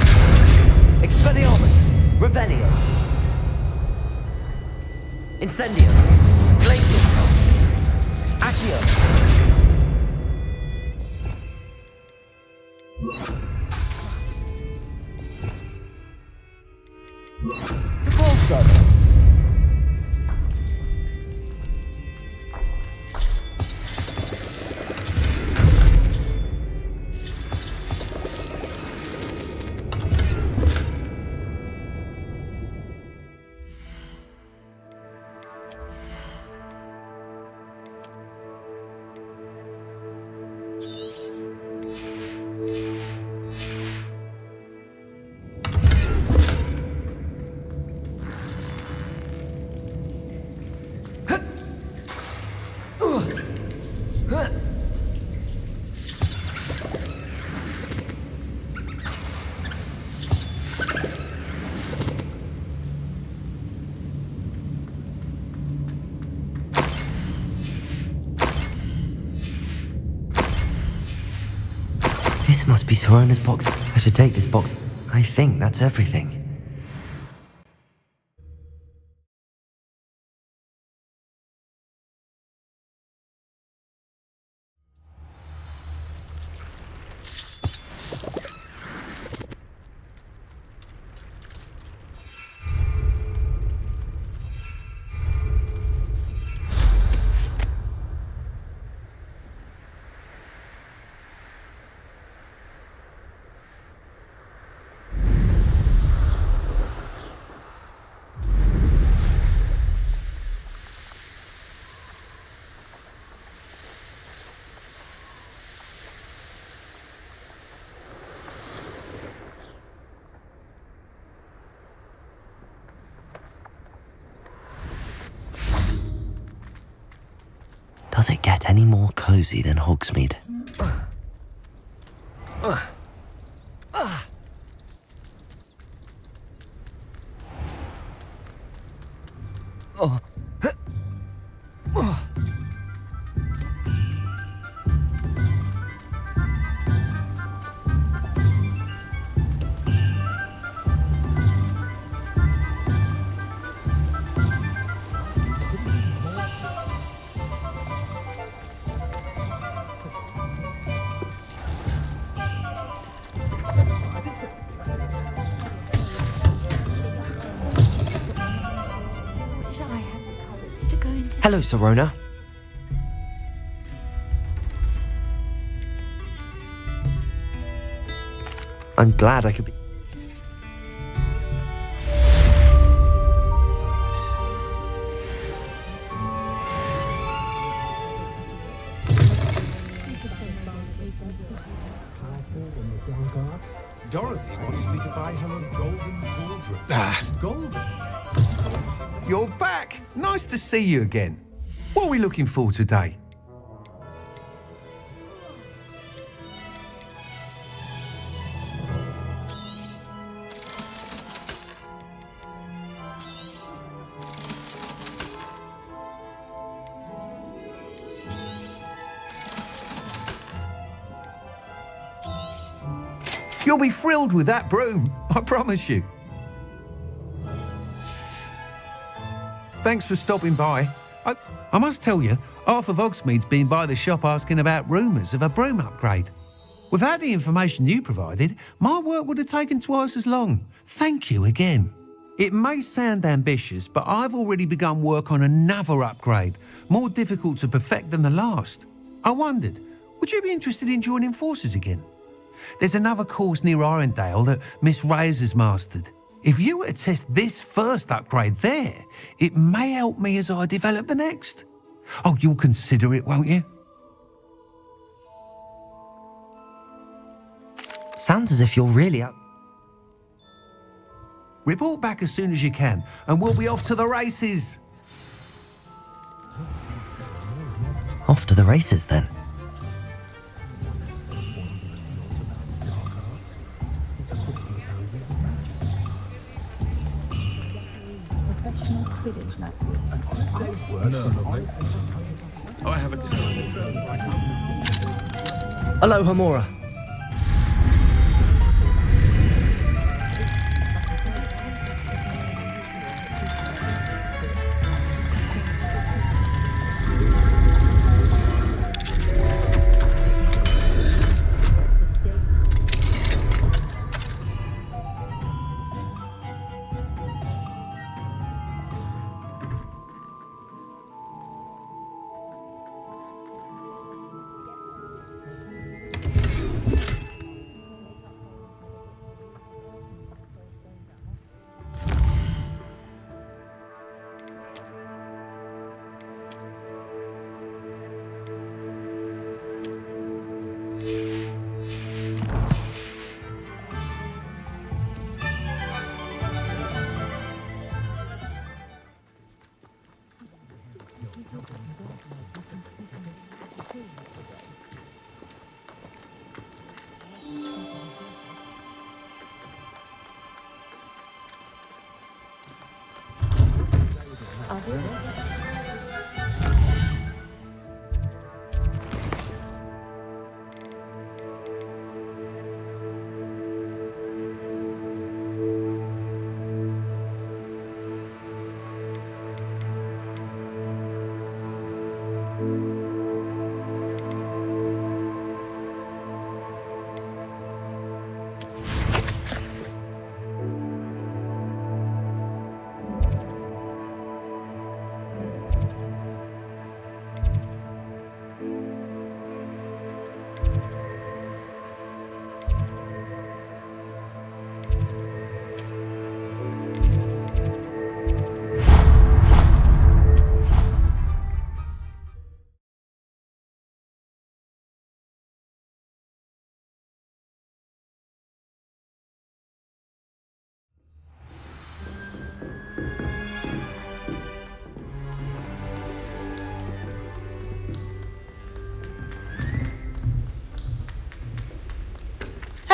[SPEAKER 15] Expelliarmus! Revelio! Incendio! Glacius! Accio! Devolso! This must be Sorona's box. I should take this box. I think that's everything. Does it get any more cozy than Hogsmeade? Hello, Sirona. I'm glad I could be...
[SPEAKER 5] Dorothy wanted me to buy her a golden wardrobe. Golden?
[SPEAKER 20] You're back! Nice to see you again. What are we looking for today? You'll be thrilled with that broom, I promise you. Thanks for stopping by. I must tell you, half of Hogsmeade's been by the shop asking about rumours of a broom upgrade. Without the information you provided, my work would have taken twice as long. Thank you again. It may sound ambitious, but I've already begun work on another upgrade, more difficult to perfect than the last. I wondered, would you be interested in joining forces again? There's another course near Arendelle that Miss Reyes has mastered. If you were to test this first upgrade there, it may help me as I develop the next. Oh, you'll consider it, won't you?
[SPEAKER 15] Sounds as if you're really up.
[SPEAKER 20] Report back as soon as you can, and we'll be off to the races.
[SPEAKER 15] Off to the races, then.
[SPEAKER 5] Oh, I have a
[SPEAKER 18] Hello, Hamora.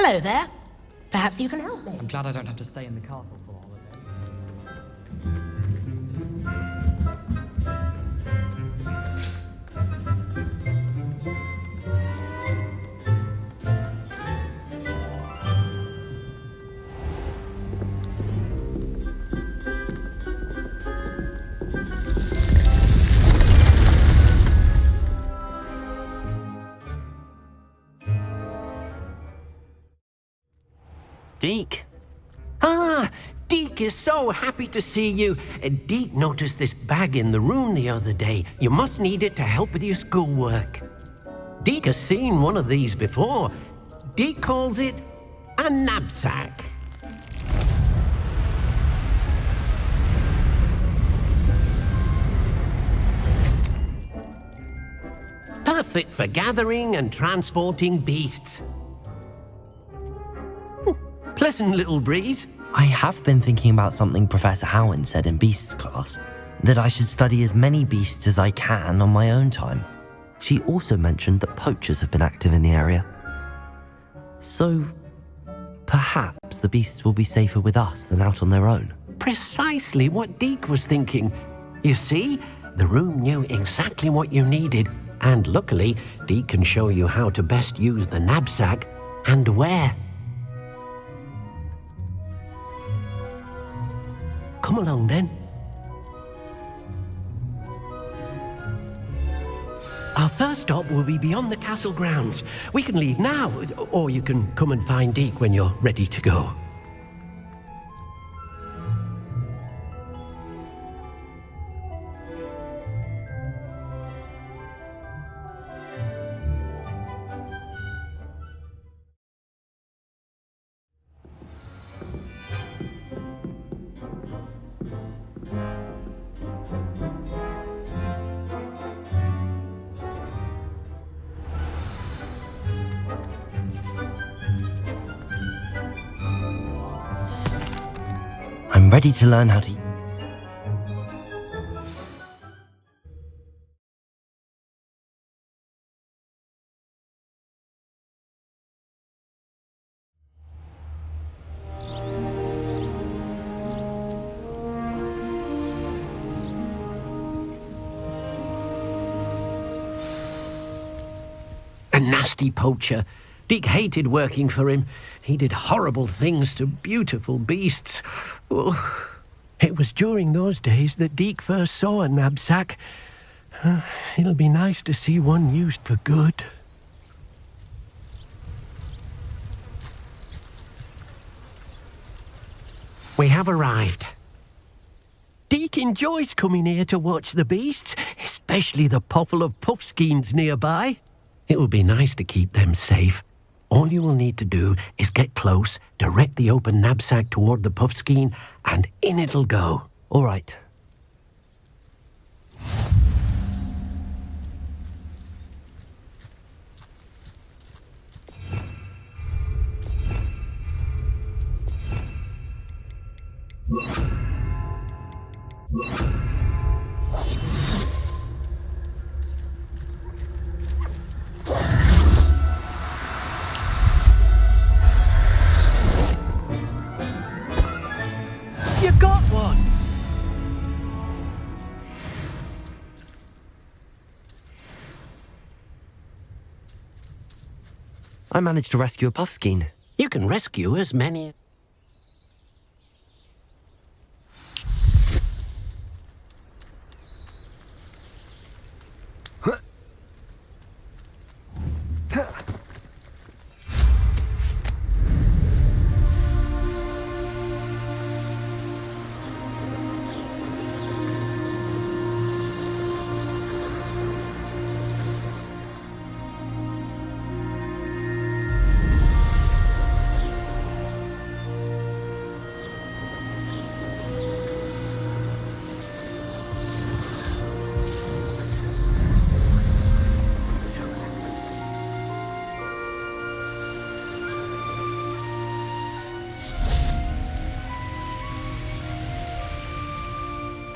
[SPEAKER 9] Hello there. Perhaps you can help me.
[SPEAKER 21] I'm glad I don't have to stay in the castle for holiday.
[SPEAKER 22] Deke. Ah, Deke is so happy to see you. Deke noticed this bag in the room the other day. You must need it to help with your schoolwork. Deke has seen one of these before. Deke calls it a knapsack. Perfect for gathering and transporting beasts. Pleasant little breeze.
[SPEAKER 15] I have been thinking about something Professor Howin said in Beasts class, that I should study as many beasts as I can on my own time. She also mentioned that poachers have been active in the area. So, perhaps the beasts will be safer with us than out on their own.
[SPEAKER 22] Precisely what Deke was thinking. You see, the room knew exactly what you needed, and luckily, Deke can show you how to best use the knapsack and where. Come along then. Our first stop will be beyond the castle grounds. We can leave now, or you can come and find Deke when you're ready to go.
[SPEAKER 15] I'm ready to learn how to...
[SPEAKER 22] A nasty poacher. Deke hated working for him. He did horrible things to beautiful beasts. Oh, it was during those days that Deke first saw a knapsack. It'll be nice to see one used for good. We have arrived. Deke enjoys coming here to watch the beasts, especially the potful of puffskeins nearby. It will be nice to keep them safe. All you will need to do is get close, direct the open knapsack toward the puffskein, and in it'll go.
[SPEAKER 15] All right.
[SPEAKER 22] You got one!
[SPEAKER 15] I managed to rescue a puffskein.
[SPEAKER 22] You can rescue as many...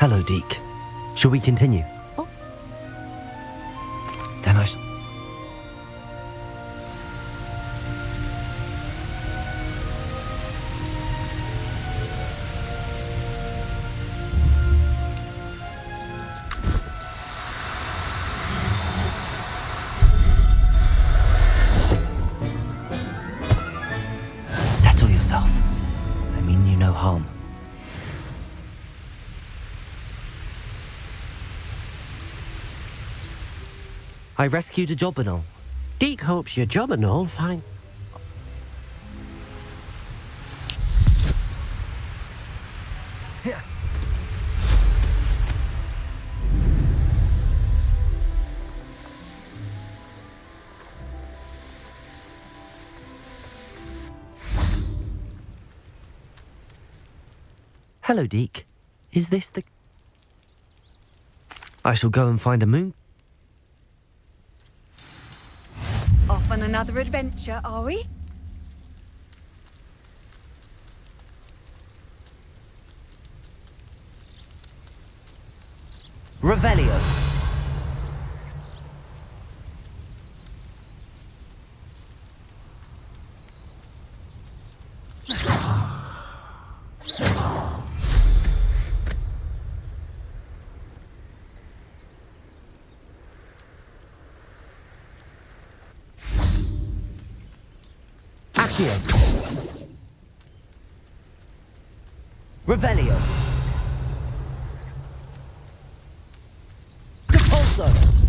[SPEAKER 15] Hello, Deke. Shall we continue?
[SPEAKER 22] Oh.
[SPEAKER 15] Then I shall... harm. I rescued a job and all.
[SPEAKER 22] Deke hopes your job and all fine.
[SPEAKER 15] Hello, Deke. Is this the... I shall go and find a moon.
[SPEAKER 6] Off on another adventure, are we?
[SPEAKER 15] Revelio. AQUI. Revelio. Depulso.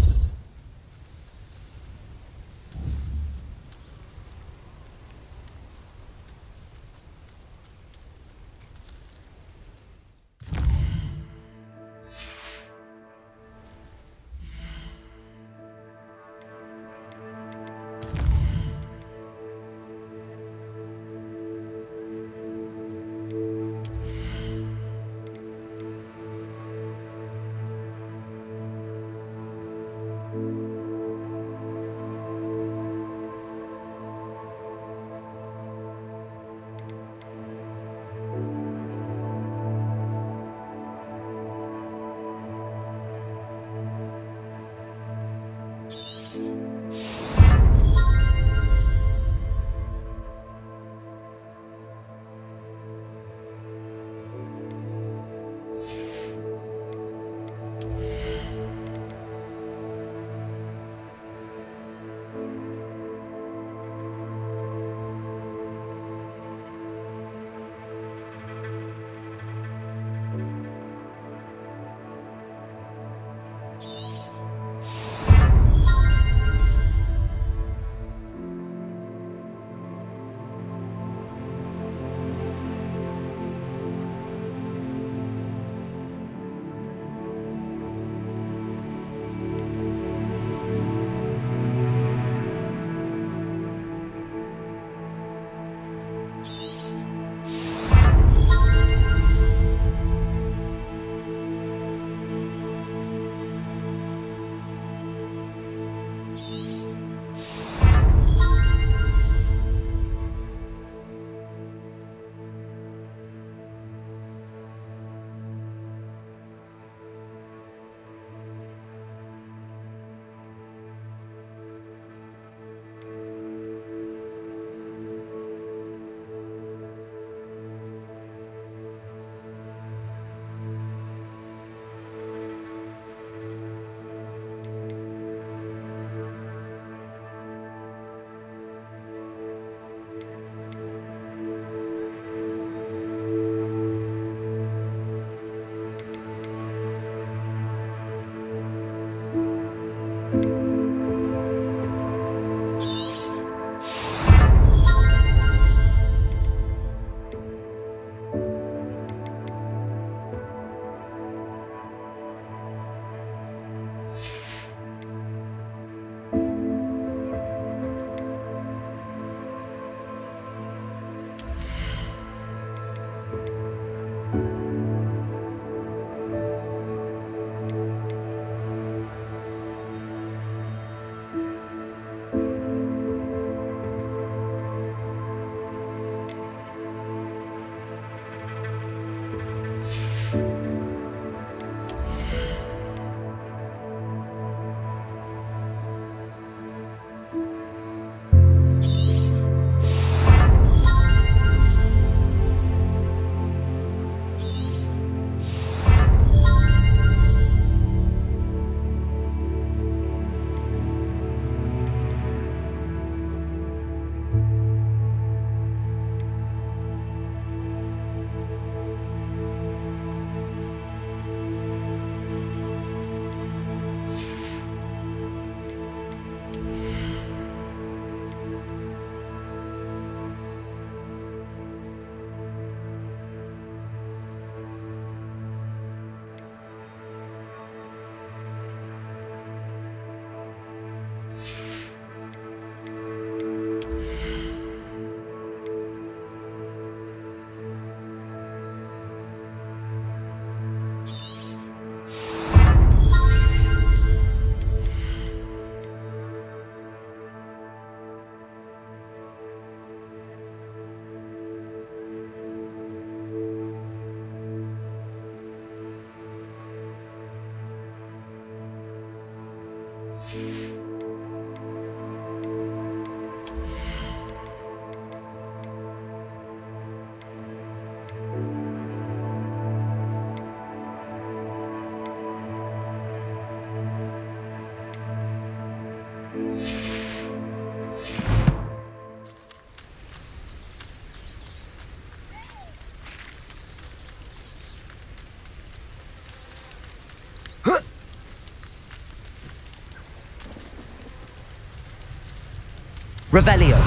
[SPEAKER 18] Revelio.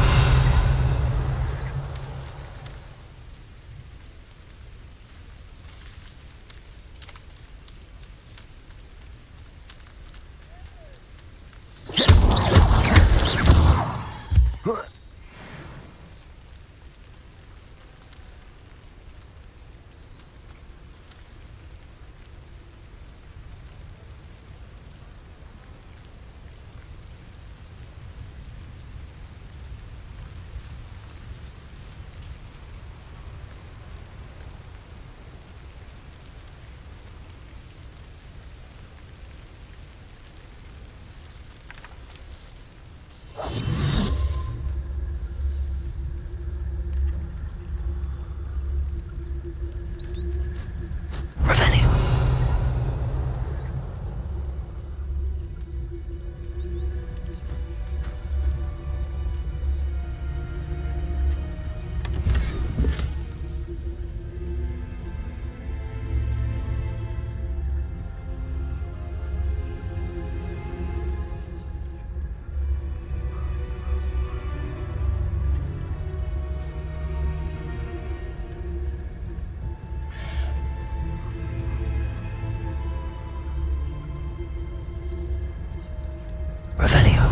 [SPEAKER 18] Revelio.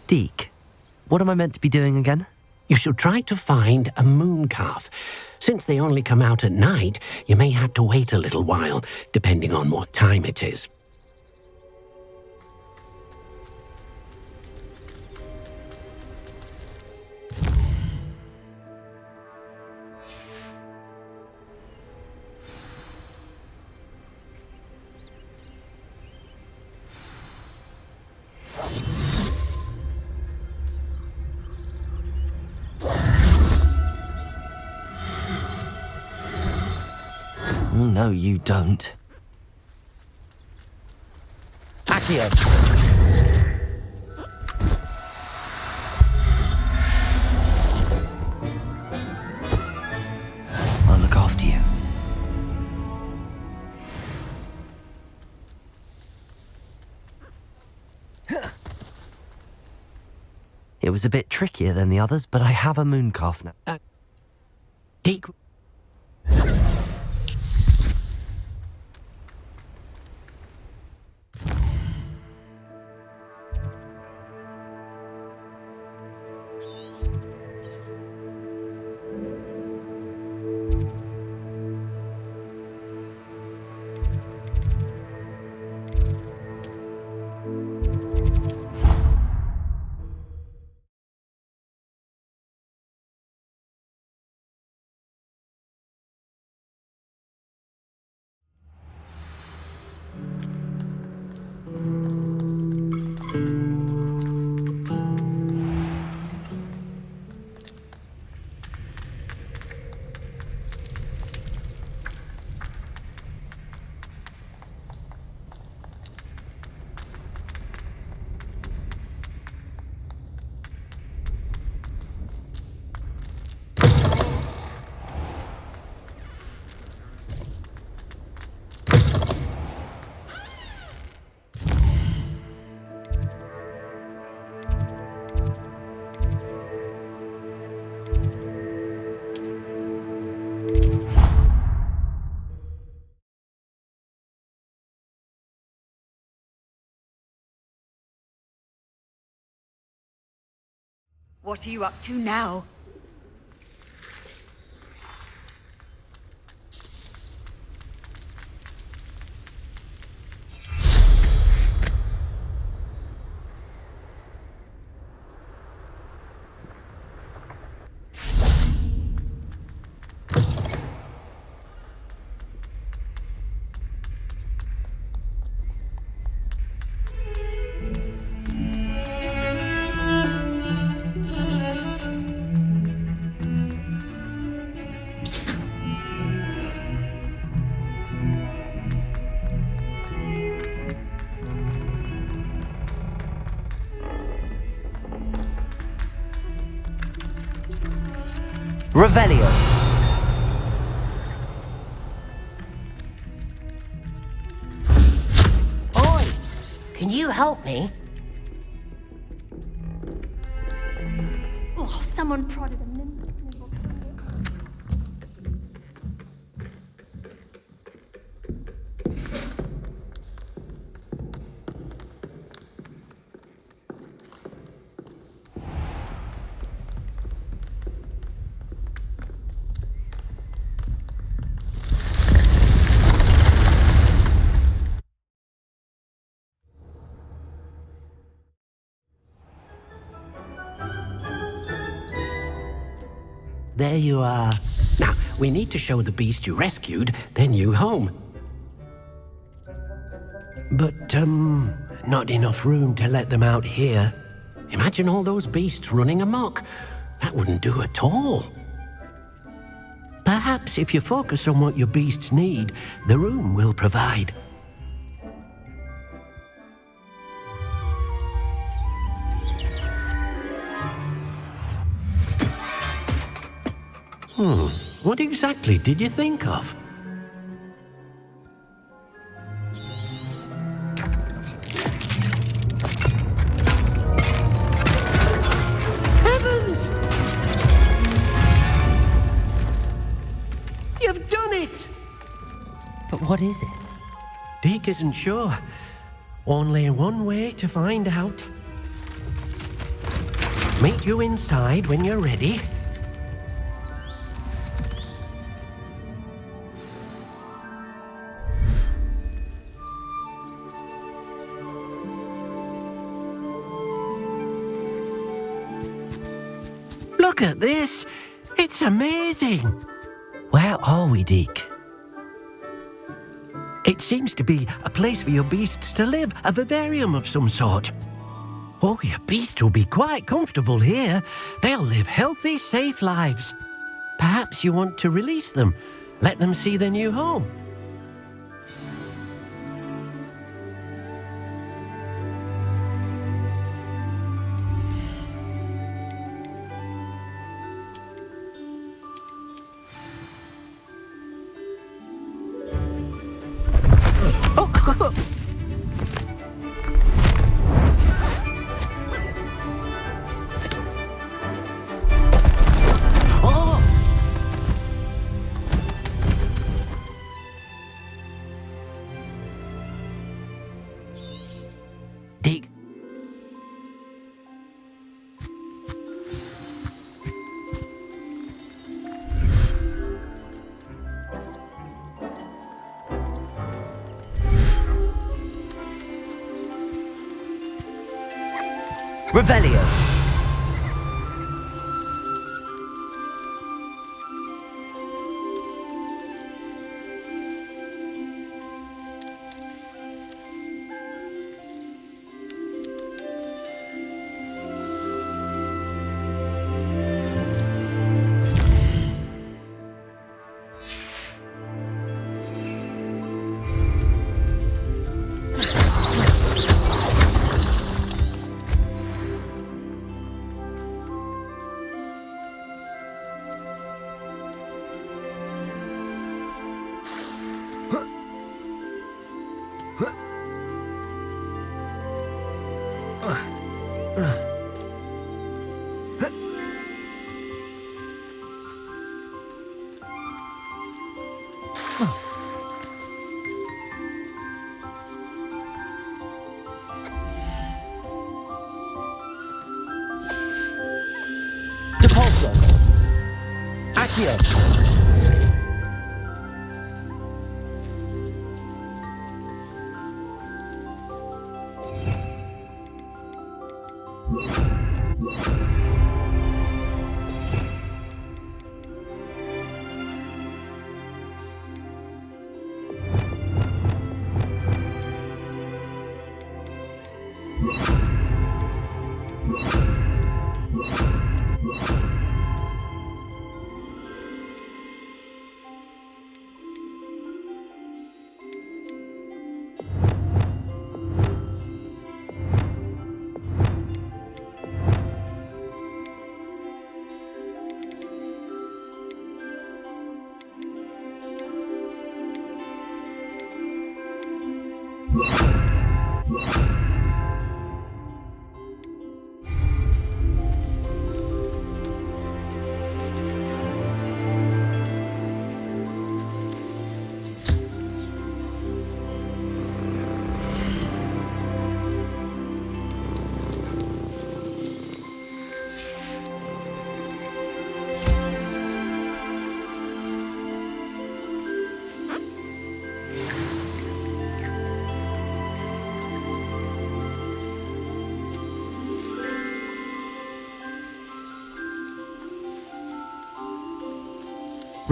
[SPEAKER 15] Deke, what am I meant to be doing again?
[SPEAKER 22] You should try to find a moon calf. Since they only come out at night, you may have to wait a little while, depending on what time it is.
[SPEAKER 15] No, you don't.
[SPEAKER 18] Accio.
[SPEAKER 15] I'll look after you. It was a bit trickier than the others, but I have a moon calf now.
[SPEAKER 22] Deke...
[SPEAKER 6] What are you up to now?
[SPEAKER 18] Revelio.
[SPEAKER 9] Oi! Can you help me?
[SPEAKER 12] Oh, someone prodded a nimble.
[SPEAKER 22] There you are. Now, we need to show the beast you rescued their new home. But, not enough room to let them out here. Imagine all those beasts running amok. That wouldn't do at all. Perhaps if you focus on what your beasts need, the room will provide. What exactly did you think of? Heavens! You've done it!
[SPEAKER 15] But what is it?
[SPEAKER 22] Deke isn't sure. Only one way to find out. Meet you inside when you're ready. Look at this! It's amazing!
[SPEAKER 15] Where are we, Deke?
[SPEAKER 22] It seems to be a place for your beasts to live, a vivarium of some sort. Oh, your beasts will be quite comfortable here. They'll live healthy, safe lives. Perhaps you want to release them, let them see their new home. Deke.
[SPEAKER 18] Revelio. Accio!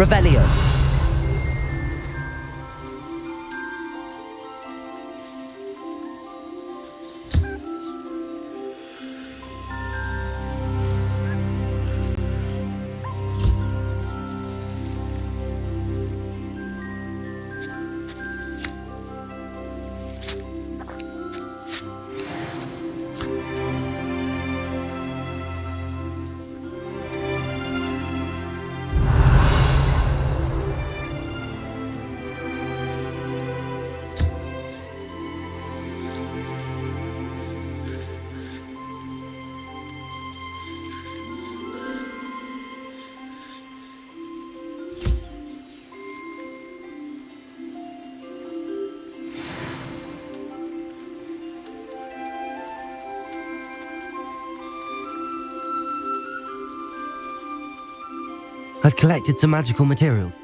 [SPEAKER 18] Revelio.
[SPEAKER 15] I've collected some magical materials.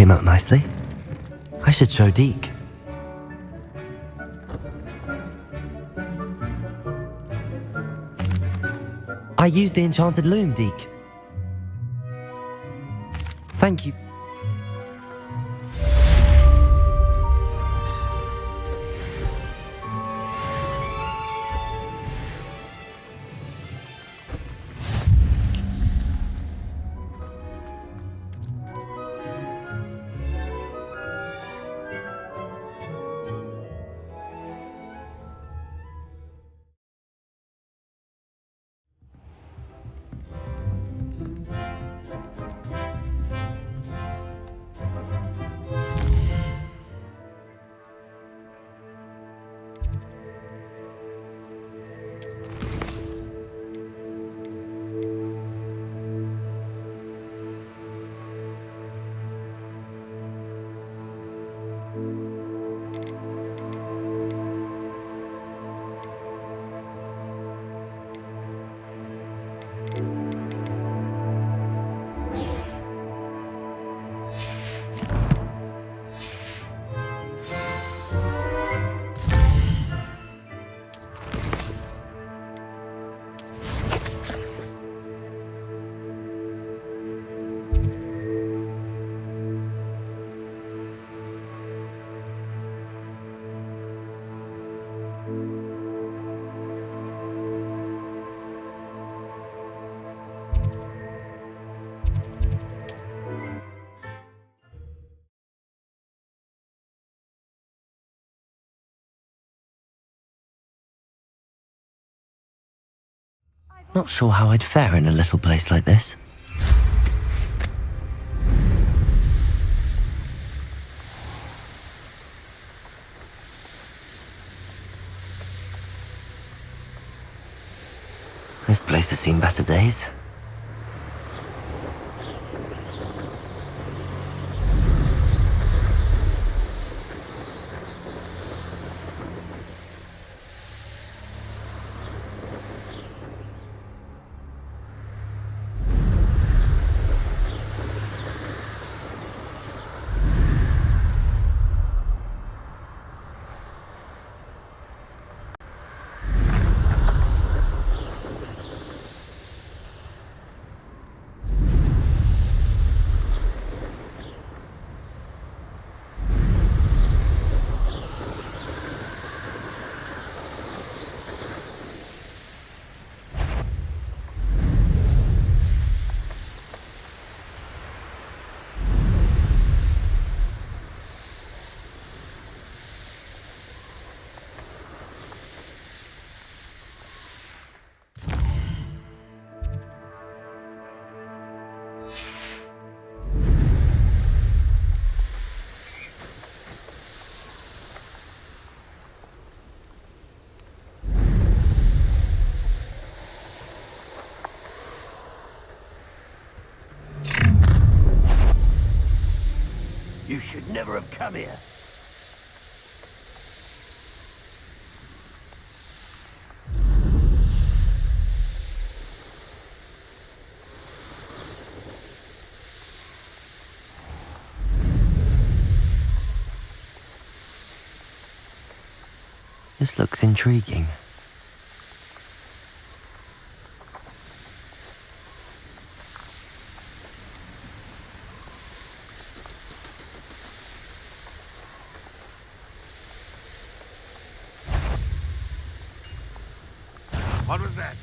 [SPEAKER 15] came out nicely. I should show Deke. I used the enchanted loom, Deke. Thank you. Not sure how I'd fare in a little place like this. This place has seen better days.
[SPEAKER 22] You should never have come here.
[SPEAKER 15] This looks intriguing.
[SPEAKER 22] What was that?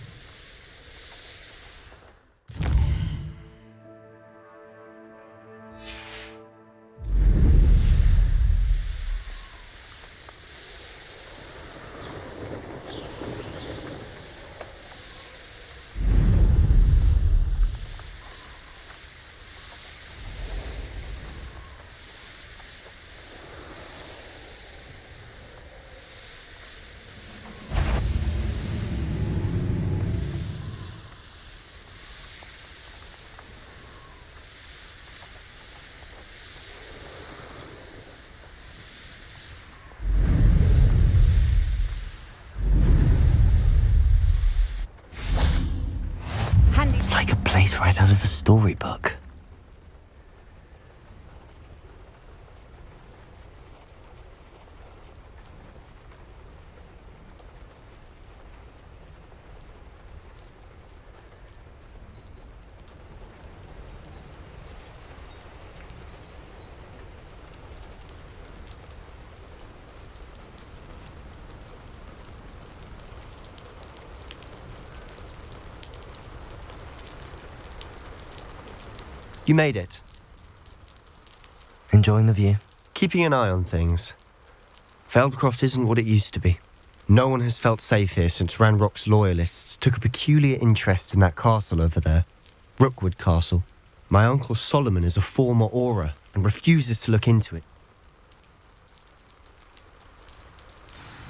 [SPEAKER 15] It's like a place right out of a storybook.
[SPEAKER 1] You made it.
[SPEAKER 15] Enjoying the view?
[SPEAKER 1] Keeping an eye on things. Feldcroft isn't what it used to be. No one has felt safe here since Ranrock's loyalists took a peculiar interest in that castle over there. Rookwood Castle. My uncle Solomon is a former Auror and refuses to look into it.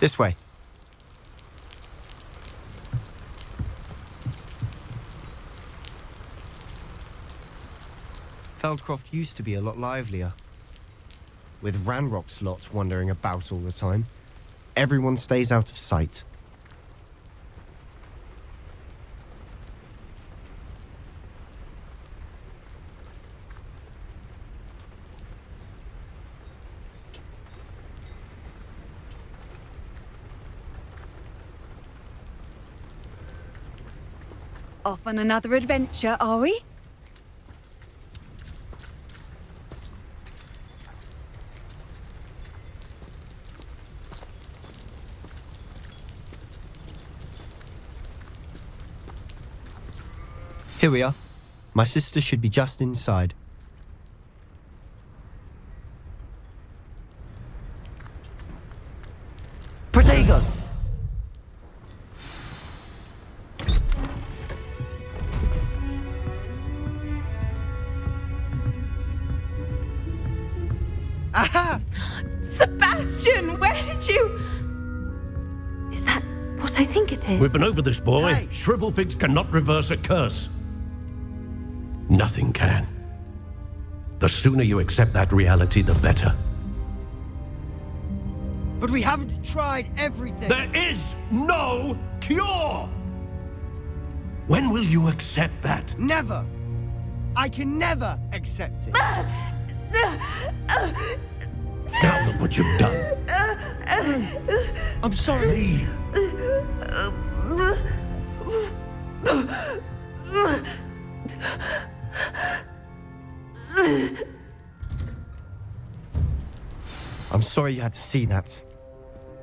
[SPEAKER 1] This way. Feldcroft used to be a lot livelier. With Ranrock's lot wandering about all the time, everyone stays out of sight.
[SPEAKER 6] Off on another adventure, are we?
[SPEAKER 1] Here we are. My sister should be just inside.
[SPEAKER 18] Protego!
[SPEAKER 6] Aha! Sebastian, where did you...
[SPEAKER 2] Is that what I think it is?
[SPEAKER 22] We've been over this, boy. Hey. Shrivelfigs cannot reverse a curse. Nothing can. The sooner you accept that reality, the better.
[SPEAKER 18] But we haven't tried everything.
[SPEAKER 22] There is no cure! When will you accept that?
[SPEAKER 18] Never! I can never accept it.
[SPEAKER 22] Now look what you've done.
[SPEAKER 18] I'm sorry.
[SPEAKER 1] I'm sorry you had to see that.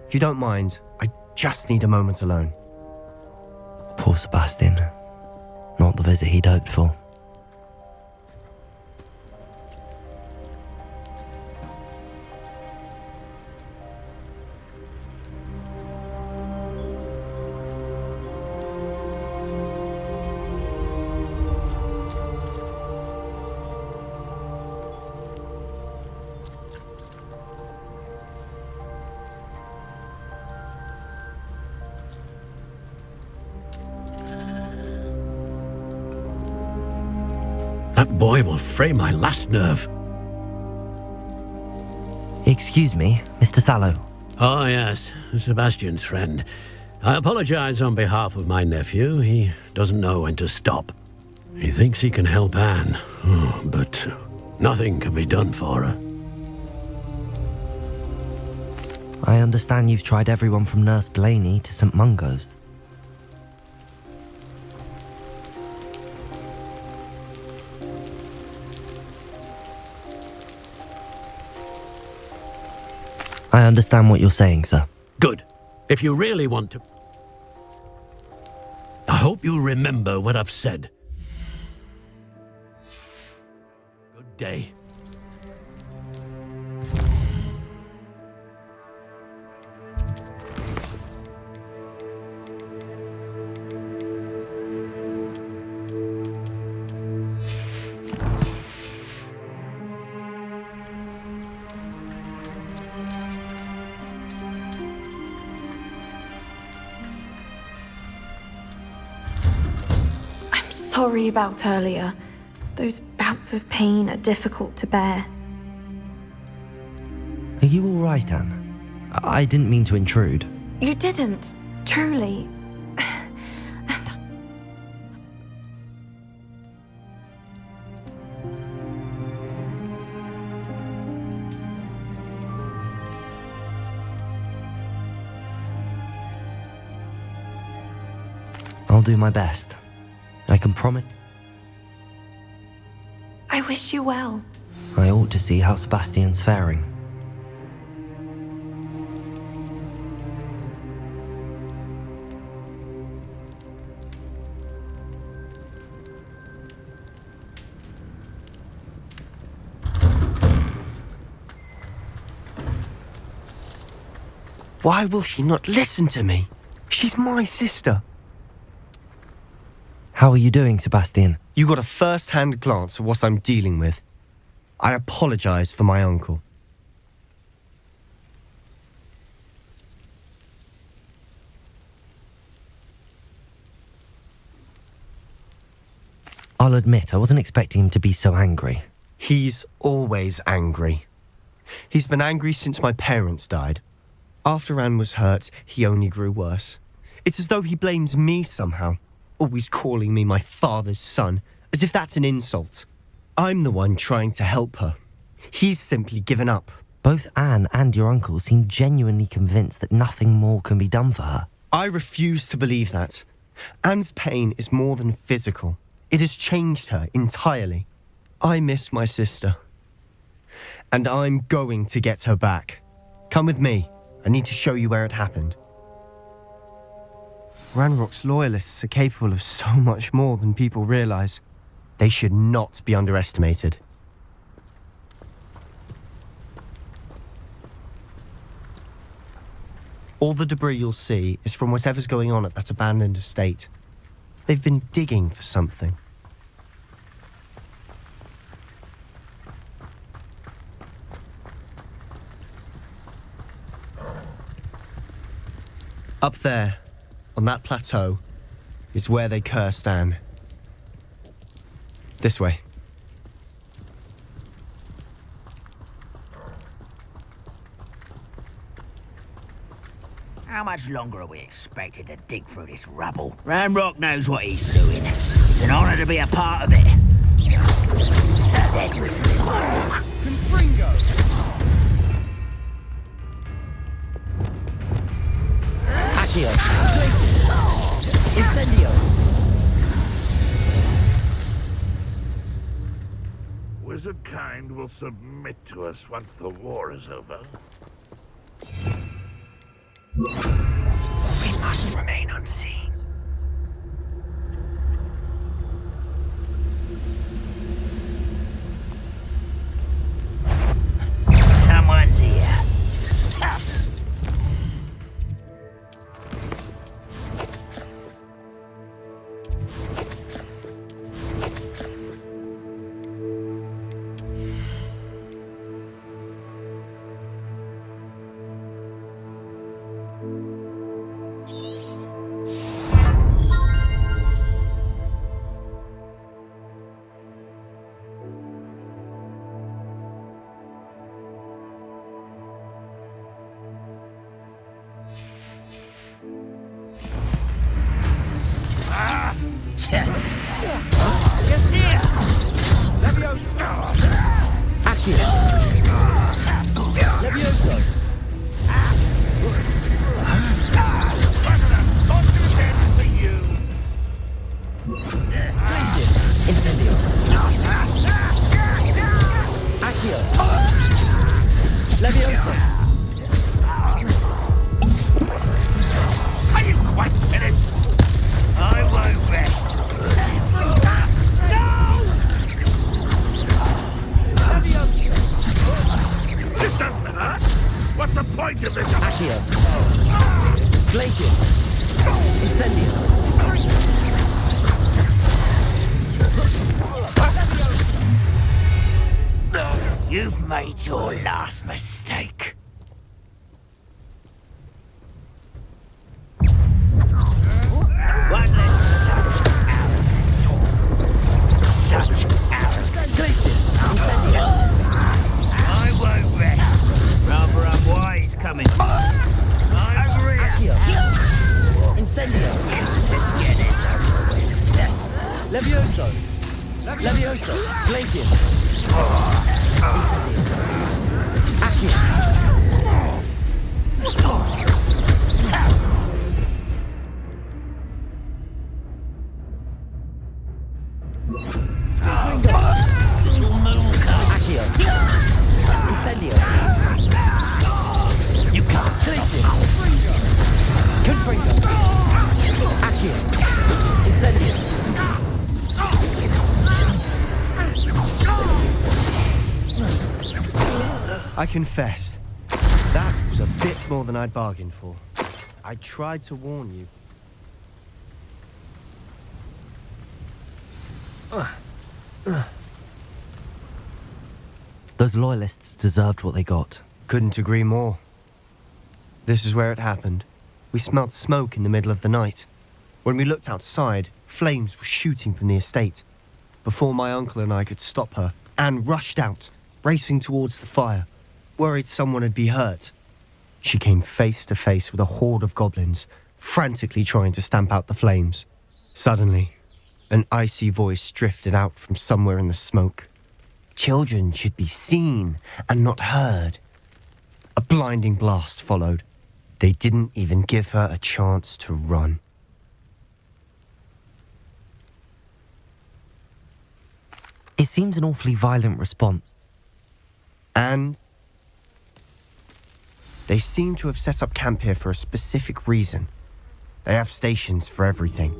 [SPEAKER 1] If you don't mind, I just need a moment alone.
[SPEAKER 15] Poor Sebastian. Not the visit he'd hoped for.
[SPEAKER 22] That boy will fray my last nerve.
[SPEAKER 15] Excuse me, Mr. Sallow.
[SPEAKER 22] Oh, yes, Sebastian's friend. I apologize on behalf of my nephew. He doesn't know when to stop. He thinks he can help Anne, but nothing can be done for her.
[SPEAKER 15] I understand you've tried everyone from Nurse Blaney to St. Mungo's. I understand what you're saying, sir.
[SPEAKER 22] Good. If you really want to... I hope you remember what I've said. Good day.
[SPEAKER 2] Sorry about earlier. Those bouts of pain are difficult to bear.
[SPEAKER 15] Are you all right, Anne? I didn't mean to intrude.
[SPEAKER 2] You didn't, truly.
[SPEAKER 15] I'll do my best. I can promise.
[SPEAKER 2] I wish you well.
[SPEAKER 15] I ought to see how Sebastian's faring.
[SPEAKER 1] Why will she not listen to me? She's my sister.
[SPEAKER 15] How are you doing, Sebastian?
[SPEAKER 1] You got a first-hand glance at what I'm dealing with. I apologize for my uncle.
[SPEAKER 15] I'll admit, I wasn't expecting him to be so angry.
[SPEAKER 1] He's always angry. He's been angry since my parents died. After Anne was hurt, he only grew worse. It's as though he blames me somehow, always calling me my father's son, as if that's an insult. I'm the one trying to help her. He's simply given up.
[SPEAKER 15] Both Anne and your uncle seem genuinely convinced that nothing more can be done for her.
[SPEAKER 1] I refuse to believe that. Anne's pain is more than physical. It has changed her entirely. I miss my sister. And I'm going to get her back. Come with me. I need to show you where it happened. Ranrock's loyalists are capable of so much more than people realize. They should not be underestimated. All the debris you'll see is from whatever's going on at that abandoned estate. They've been digging for something. Up there, on that plateau, is where they cursed Anne. This way.
[SPEAKER 3] How much longer are we expected to dig through this rubble? Ranrock knows what he's doing. It's an honor to be a part of it. That dead whistle in my book.
[SPEAKER 18] Confringo!
[SPEAKER 15] Accio! Places! Incendio!
[SPEAKER 8] Wizard kind will submit to us once the war is over.
[SPEAKER 1] We must remain unseen.
[SPEAKER 3] Someone's here. Just here! Levioso!
[SPEAKER 15] Accio!
[SPEAKER 3] Levioso!
[SPEAKER 15] Places! Incendio! Accio! Levioso!
[SPEAKER 8] Are you quite finished?
[SPEAKER 3] I won't rest.
[SPEAKER 8] This doesn't hurt. What's the point of this?
[SPEAKER 15] Accio! Glaciers! Incendio!
[SPEAKER 3] You've made your last mistake. One let such arrogance. Such arrogance.
[SPEAKER 15] Glaciers! Incendio!
[SPEAKER 3] I won't rest. Rather unwise coming. Over here.
[SPEAKER 15] Accio! Incendio!
[SPEAKER 3] Let's get this over with.
[SPEAKER 15] Levioso! Levioso! Glaciers! Incendio! Accio! Accio! Incendio!
[SPEAKER 3] You can't
[SPEAKER 15] Glaciers! Confringo! Accio! Incendio!
[SPEAKER 1] I confess, that was was a bit more than I'd bargained for. I tried to warn you.
[SPEAKER 15] Those loyalists deserved what they got.
[SPEAKER 1] Couldn't agree more. This is where it happened. We smelled smoke in the middle of the night. When we looked outside, flames were shooting from the estate. Before my uncle and I could stop her, Anne rushed out, racing towards the fire, worried someone had been hurt. She came face to face with a horde of goblins, frantically trying to stamp out the flames. Suddenly, an icy voice drifted out from somewhere in the smoke. Children should be seen and not heard. A blinding blast followed. They didn't even give her a chance to run.
[SPEAKER 15] It seems an awfully violent response.
[SPEAKER 1] And they seem to have set up camp here for a specific reason. They have stations for everything.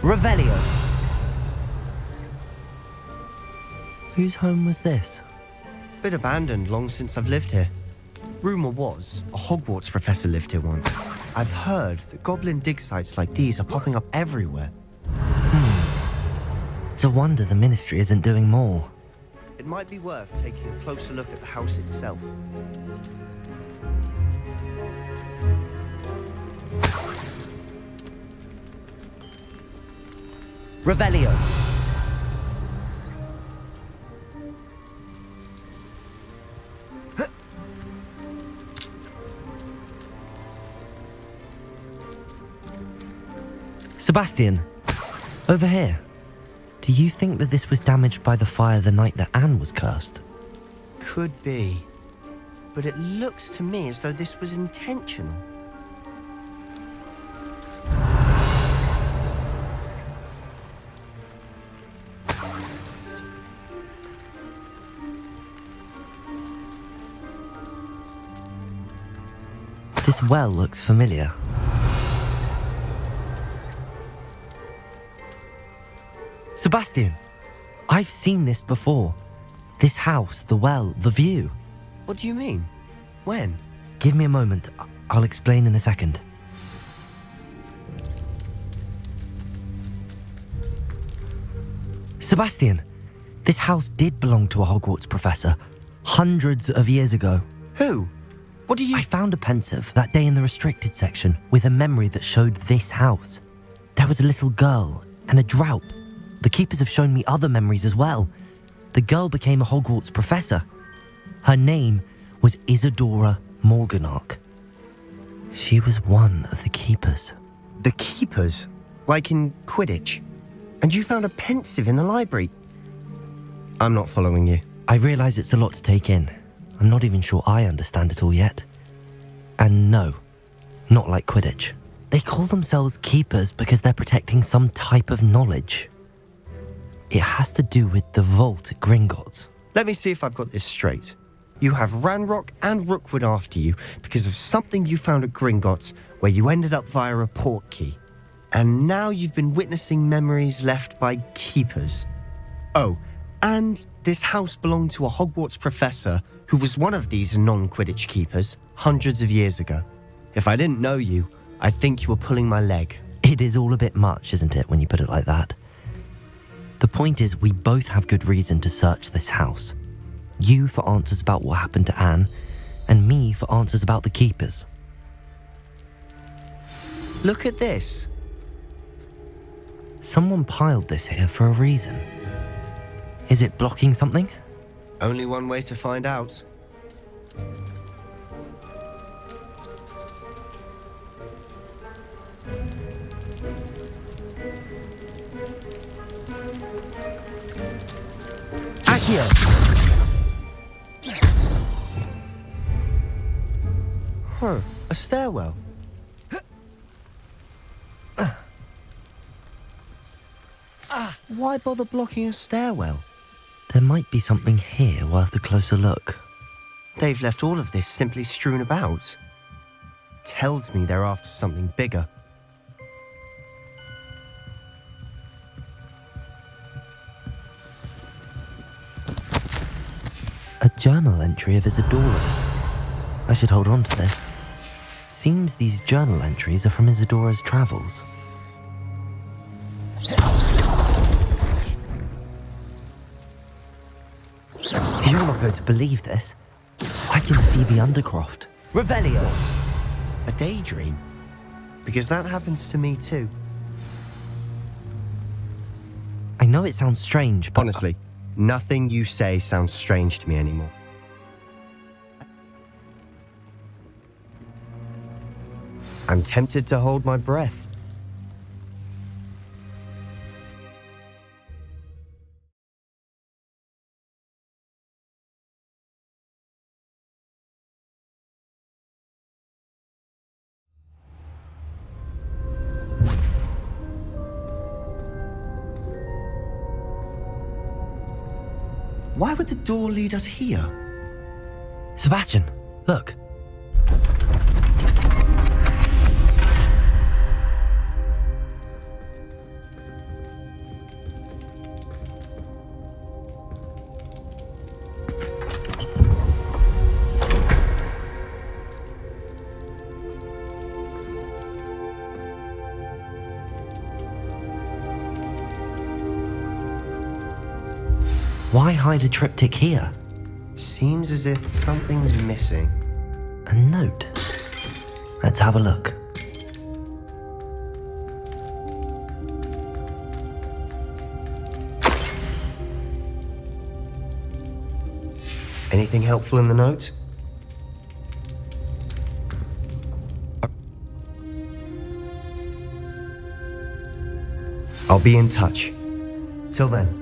[SPEAKER 15] Revelio. Whose home was this?
[SPEAKER 1] Bit abandoned long since I've lived here. Rumour was, a Hogwarts professor lived here once. I've heard that goblin dig sites like these are popping up everywhere.
[SPEAKER 15] It's a wonder the Ministry isn't doing more.
[SPEAKER 1] It might be worth taking a closer look at the house itself.
[SPEAKER 15] Revelio. Sebastian, over here. Do you think that this was damaged by the fire the night that Anne was cursed?
[SPEAKER 1] Could be. But it looks to me as though this was intentional.
[SPEAKER 15] This well looks familiar. Sebastian, I've seen this before. This house, the well, the view.
[SPEAKER 1] What do you mean? When?
[SPEAKER 15] Give me a moment. I'll explain in a second. Sebastian, this house did belong to a Hogwarts professor hundreds of years ago.
[SPEAKER 1] Who? What do you...
[SPEAKER 15] I found a pensive that day in the restricted section with a memory that showed this house. There was a little girl and a drought. The keepers have shown me other memories as well. The girl became a Hogwarts professor. Her name was Isadora Morganach. She was one of the keepers.
[SPEAKER 1] The keepers? Like in Quidditch? And you found a pensive in the library? I'm not following you.
[SPEAKER 15] I realise it's a lot to take in. I'm not even sure I understand it all yet. And no, not like Quidditch. They call themselves keepers because they're protecting some type of knowledge. It has to do with the vault at Gringotts.
[SPEAKER 1] Let me see if I've got this straight. You have Ranrock and Rookwood after you because of something you found at Gringotts where you ended up via a portkey. And now you've been witnessing memories left by keepers. Oh, and this house belonged to a Hogwarts professor who was one of these non-Quidditch keepers hundreds of years ago. If I didn't know you, I'd think you were pulling my leg.
[SPEAKER 15] It is all a bit much, isn't it, when you put it like that? The point is, we both have good reason to search this house. You for answers about what happened to Anne, and me for answers about the keepers.
[SPEAKER 1] Look at this.
[SPEAKER 15] Someone piled this here for a reason. Is it blocking something?
[SPEAKER 1] Only one way to find out.
[SPEAKER 15] AQUI!
[SPEAKER 1] Huh, a stairwell. Why bother blocking a stairwell?
[SPEAKER 15] There There might be something here worth a closer look.
[SPEAKER 1] They've left all of this simply strewn about. Tells me they're after something bigger.
[SPEAKER 15] A journal entry of Isadora's. I should hold on to this. Seems these journal entries are from Isadora's travels. You're not going to believe this. I can see the Undercroft. Revelio!
[SPEAKER 1] A daydream? Because that happens to me too.
[SPEAKER 15] I know it sounds strange, but...
[SPEAKER 1] Honestly, nothing you say sounds strange to me anymore. I'm tempted to hold my breath. Why would the door lead us here?
[SPEAKER 15] Sebastian, look. Why hide a triptych here?
[SPEAKER 1] Seems as if something's missing.
[SPEAKER 15] A note. Let's have a look.
[SPEAKER 1] Anything helpful in the note? I'll be in touch. Till then.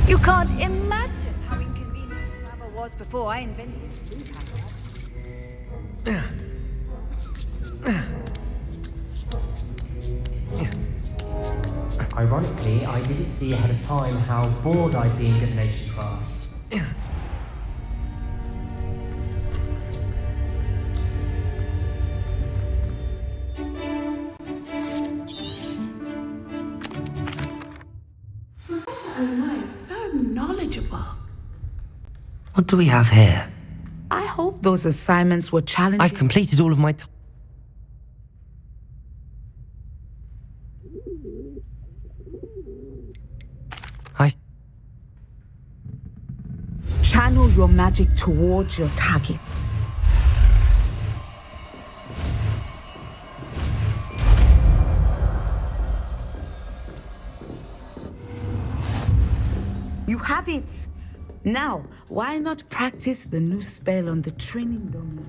[SPEAKER 6] You can't imagine how inconvenient travel was before I invented blue powder.
[SPEAKER 21] Ironically, I didn't see ahead of time how bored I'd be in divination class.
[SPEAKER 9] So knowledgeable.
[SPEAKER 15] What do we have here?
[SPEAKER 4] I hope those assignments were challenging.
[SPEAKER 15] I've completed all of my...
[SPEAKER 4] Channel your magic towards your targets. You have it. Now, why not practice the new spell on the training dummy?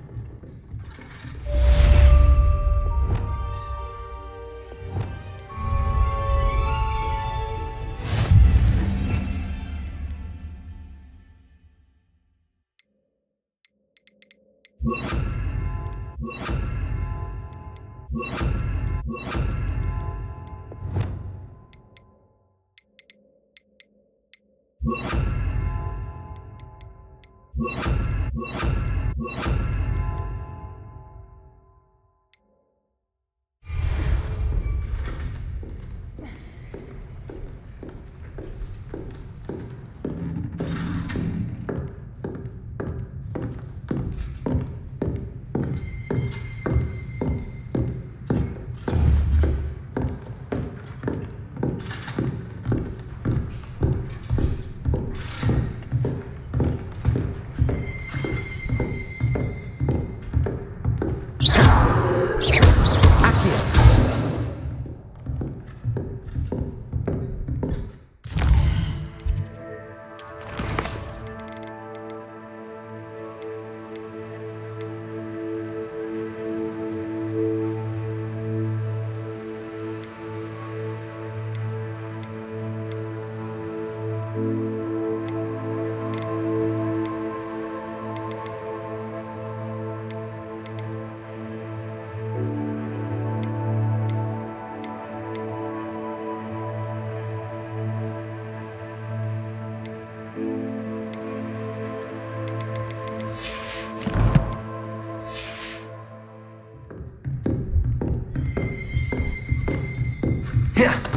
[SPEAKER 1] Yeah.